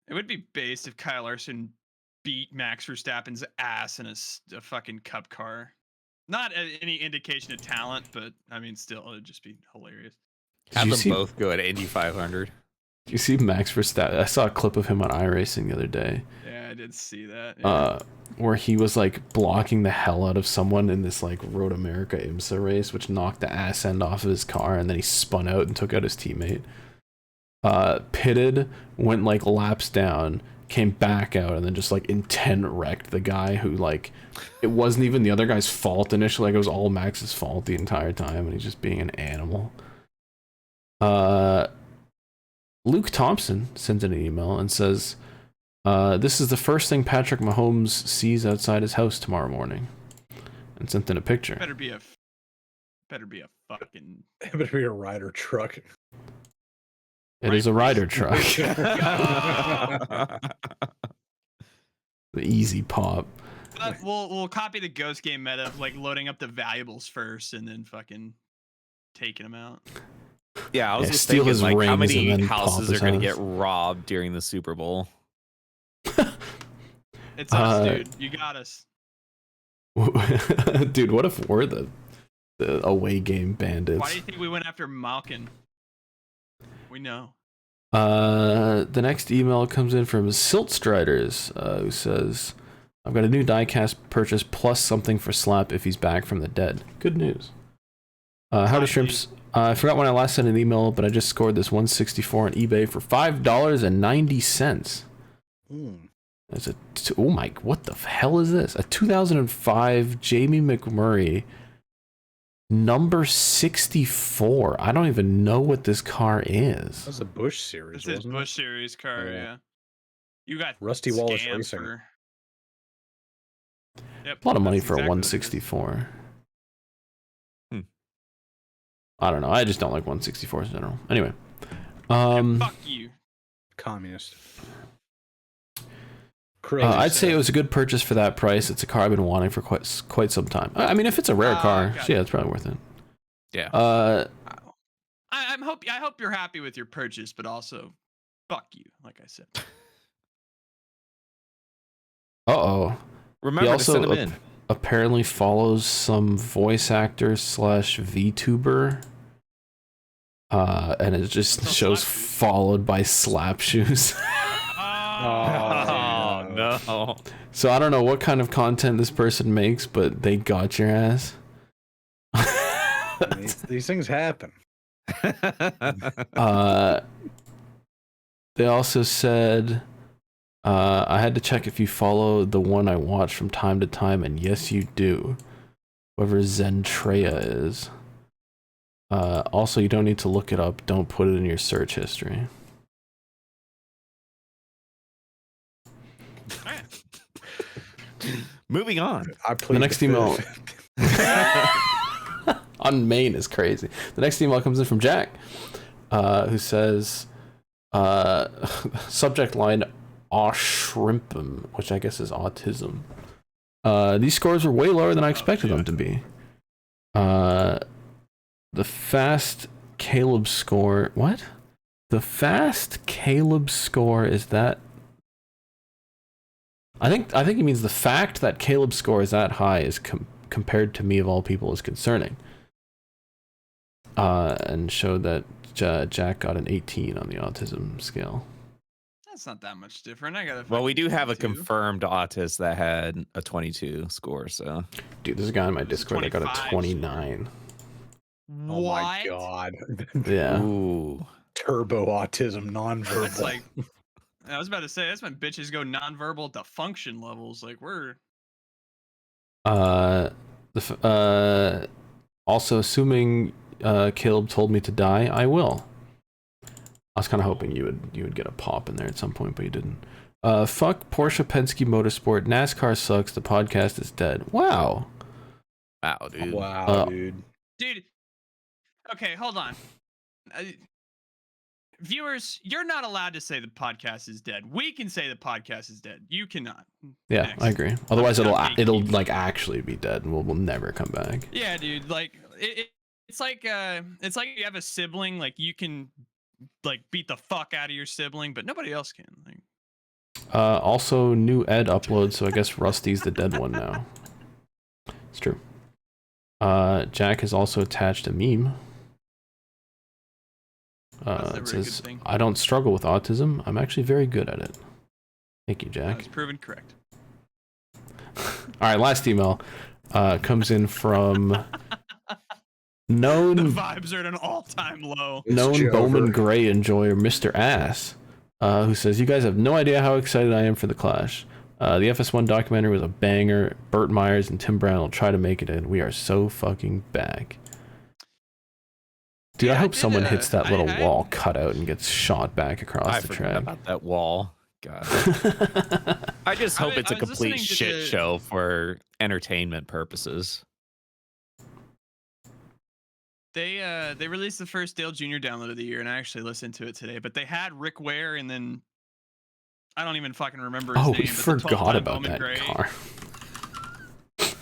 It would be based if Kyle Larson beat Max Verstappen's ass in a fucking cup car. Not any indication of talent, but I mean, still, it'd just be hilarious. Have them both go at Indy 500. Do you see Max Verstappen? I saw a clip of him on iRacing the other day. Yeah, I did see that. Yeah. Where he was like blocking the hell out of someone in this like Road America IMSA race, which knocked the ass end off of his car, and then he spun out and took out his teammate. Pitted, went like laps down, came back out, and then just like intent wrecked the guy who like it wasn't even the other guy's fault initially. Like it was all Max's fault the entire time, and he's just being an animal. Luke Thompson sends an email and says, this is the first thing Patrick Mahomes sees outside his house tomorrow morning. And sent in a picture. Better be a fucking... It better be a Ryder truck. It is a Ryder truck. The easy pop. But we'll copy the Ghost Game meta of like loading up the valuables first and then fucking taking them out. Yeah, I was just steal thinking, his like, how rings and many then pop houses his are going to house. get robbed during the Super Bowl? It's us, dude. You got us. Dude, what if we're the away game bandits? Why do you think we went after Malkin? We know. The next email comes in from Siltstriders, who says, I've got a new diecast purchase plus something for Slap if he's back from the dead. Good news. Howdy Shrimps. I forgot when I last sent an email, but I just scored this 164 on eBay for $5.90. That's oh my, what the hell is this? A 2005 Jamie McMurray number 64. I don't even know what this car is. That's a Bush series. This is Bush series car, yeah. You got Rusty Wallace scammed Racing. Yep, A lot of money that's for a exactly what it is. 164. I don't know. I just don't like 164s in general. Anyway. Fuck you. Communist. I'd say it was a good purchase for that price. It's a car I've been wanting for quite some time. I mean, if it's a rare car, yeah, it's probably worth it. Yeah. I hope you're happy with your purchase, but also, fuck you, like I said. Uh-oh. Remember he also to send them in. Apparently follows some voice actor / VTuber. And it just shows followed by slap shoes. Oh, no. So I don't know what kind of content this person makes, but they got your ass. These things happen. They also said, I had to check if you follow the one I watch from time to time, and yes, you do. Whoever Zentreya is. Also, you don't need to look it up. Don't put it in your search history. Moving on. The next email on main is crazy. The next email comes in from Jack, who says, subject line, "Aw shrimp'em," which I guess is autism. These scores were way lower than I expected them to be. The fast Caleb score. What? The fast Caleb score is that? I think he means the fact that Caleb's score is that high is compared to me of all people is concerning. And showed that Jack got an 18 on the autism scale. That's not that much different. Well, we do have a confirmed autist that had a 22 score. So, dude, there's a guy in my Discord that got a 29. Oh my god! Yeah. Ooh. Turbo autism, nonverbal. That's like, I was about to say, that's when bitches go nonverbal to function levels. Like we're. Also, assuming Caleb told me to die, I will. I was kind of hoping you would get a pop in there at some point, but you didn't. Fuck Porsche Penske Motorsport. NASCAR sucks. The podcast is dead. Wow. Wow, dude. Wow, dude. Dude. Okay, hold on. Viewers, you're not allowed to say the podcast is dead. We can say the podcast is dead. You cannot. Yeah, Next. I agree. Otherwise, it'll like actually be dead, and we'll never come back. Yeah, dude. Like it's like you have a sibling. Like you can like beat the fuck out of your sibling, but nobody else can. Like. Also, new Ed upload, so I guess Rusty's the dead one now. It's true. Jack has also attached a meme. It says, I don't struggle with autism. I'm actually very good at it. Thank you, Jack. That was proven correct. All right, last email comes in from known... The vibes are at an all-time low. Known Bowman Gray enjoyer, Mr. Ass, who says, you guys have no idea how excited I am for the Clash. The FS1 documentary was a banger. Burt Myers and Tim Brown will try to make it in. We are so fucking back. Dude, yeah, I hope someone hits that little wall cutout and gets shot back across the track. I forgot about that wall. God. I just hope it's a complete shit show for entertainment purposes. They released the first Dale Jr. download of the year, and I actually listened to it today. But they had Rick Ware, and then I don't even fucking remember his name. We forgot about that car.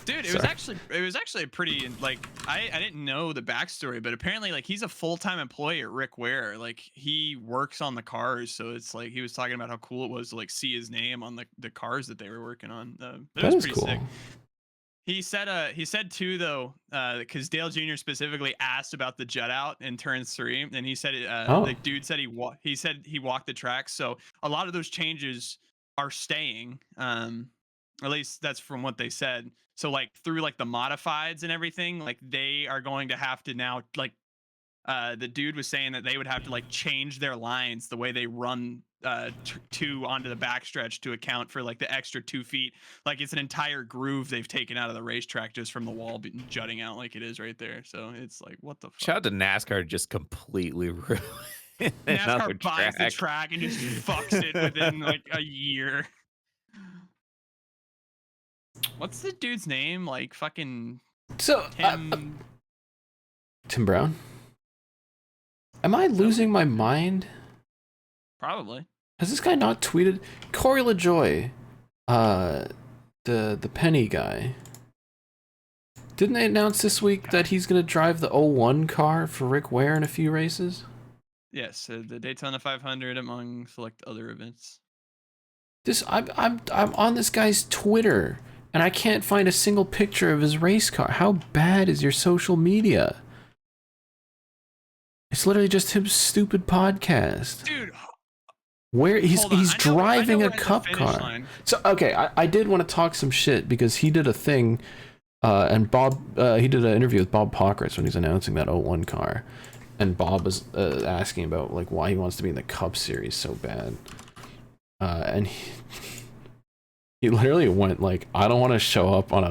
Dude, it was actually a pretty, like, I didn't know the backstory, but apparently, like, he's a full-time employee at Rick Ware. Like, he works on the cars, so it's like he was talking about how cool it was to like see his name on the cars that they were working on. It was pretty sick. He said too, though, because Dale Jr. specifically asked about the jet out in turns 3, and he said the dude said he walked the track, so a lot of those changes are staying. At least that's from what they said. So like through like the modifieds and everything, like they are going to have to now, like the dude was saying that they would have to like change their lines, the way they run two onto the backstretch to account for like the extra 2 feet. Like it's an entire groove they've taken out of the racetrack just from the wall jutting out like it is right there. So it's like, what the fuck? Shout out to NASCAR, just completely ruined NASCAR buys the track and just fucks it within like a year. What's the dude's name? Like fucking Tim Brown? Am I losing my mind? Probably. Has this guy not tweeted? Corey LaJoy, the Penny guy. Didn't they announce this week that he's gonna drive the 01 car for Rick Ware in a few races? Yes, the Daytona 500 among select other events. I'm on this guy's Twitter, and I can't find a single picture of his race car. How bad is your social media? It's literally just his stupid podcast. Dude, where he's driving a cup car. Line. So okay, I did want to talk some shit because he did a thing, and Bob he did an interview with Bob Pockris when he's announcing that 01 car, and Bob was asking about like why he wants to be in the Cup Series so bad, and he literally went like, I don't want to show up on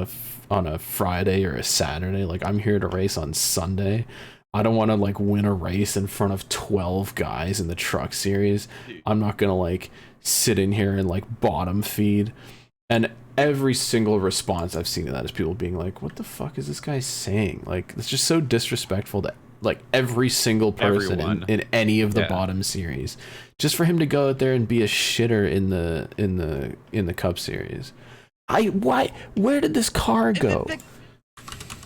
a Friday or a Saturday. Like I'm here to race on Sunday. I don't want to like win a race in front of 12 guys in the Truck Series. I'm not gonna like sit in here and like bottom feed. And every single response I've seen to that is people being like, what the fuck is this guy saying? Like it's just so disrespectful to like every single person in any of the bottom series, just for him to go out there and be a shitter in the Cup Series. Where did this car go? The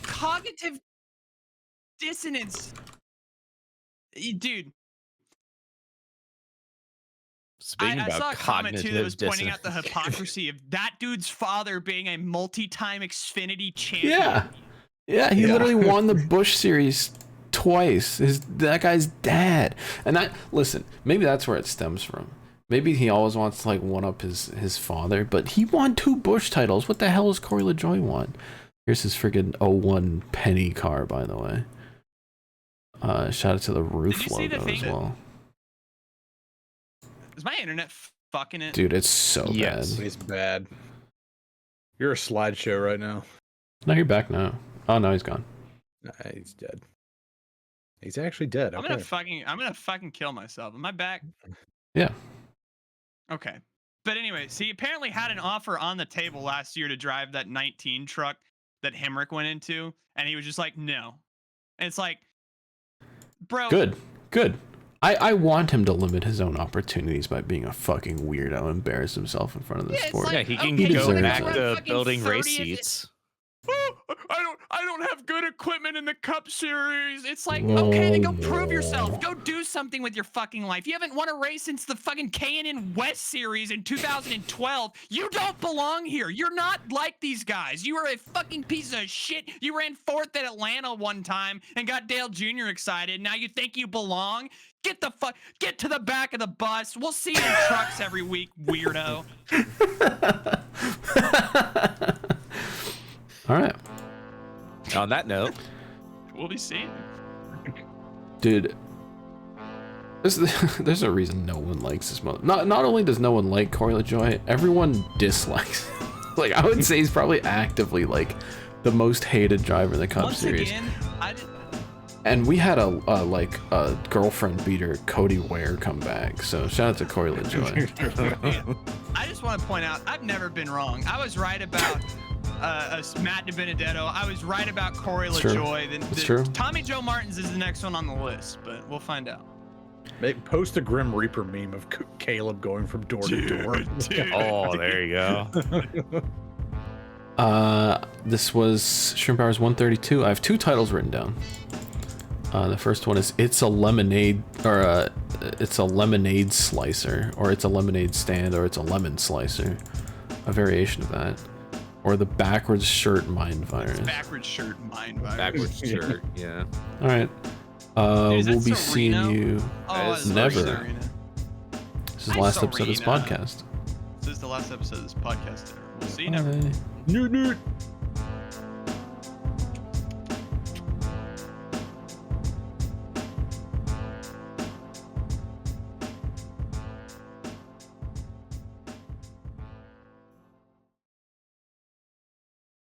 cognitive dissonance, dude. Speaking I about saw a comment too that was cognitive pointing out the dissonance. hypocrisy of that dude's father being a multi-time Xfinity champion. Yeah, he literally won the Busch Series twice. That guy's dad. And listen, maybe that's where it stems from. Maybe he always wants to like one up his father, but he won 2 Busch titles. What the hell has Corey LaJoie won? Here's his friggin' 01 penny car, by the way. Shout out to the roof logo as well. Is my internet fucking it? Dude, it's so bad. It's bad. You're a slideshow right now. No, you're back now. Oh no, he's gone. Nah, he's dead. He's actually dead. I'm gonna fucking kill myself. Am I back? Yeah. Okay. But anyway, he apparently had an offer on the table last year to drive that 19 truck that Hemrick went into, and he was just like, no. And it's like, bro. Good. I want him to limit his own opportunities by being a fucking weirdo and embarrass himself in front of the sport. Like, he can okay, go so back like to building race seats. Oh, I don't have good equipment in the Cup Series. It's like, okay, then go prove yourself. Go do something with your fucking life. You haven't won a race since the fucking K&N West Series in 2012. You don't belong here. You're not like these guys. You are a fucking piece of shit. You ran 4th at Atlanta one time and got Dale Jr. excited. Now you think you belong? Get to the back of the bus. We'll see you in trucks every week, weirdo. All right. On that note, we'll be seeing. Dude, there's a reason no one likes this mother. Not only does no one like Corey LaJoie, everyone dislikes. Like, I would say he's probably actively like the most hated driver in the Cup Series. Again, and we had a girlfriend beater, Cody Ware, come back. So shout out to Corey LaJoie. I just want to point out, I've never been wrong. I was right about Matt DiBenedetto. I was right about Corey LaJoie. It's true. Tommy Joe Martins is the next one on the list, but we'll find out. Post a Grim Reaper meme of Caleb going from door to door. Oh, there you go. This was Shrimp Hours 132. I have 2 titles written down. The first one is It's a Lemonade, or It's a Lemonade Slicer, or It's a Lemonade Stand, or It's a Lemon Slicer. A variation of that. Or the Backwards Shirt Mind Virus. Backwards Shirt Mind Virus. Backwards shirt, yeah. All right. We'll be seeing you never. This is the last episode of this podcast. This is the last episode of this podcast. We'll see you never. Newt.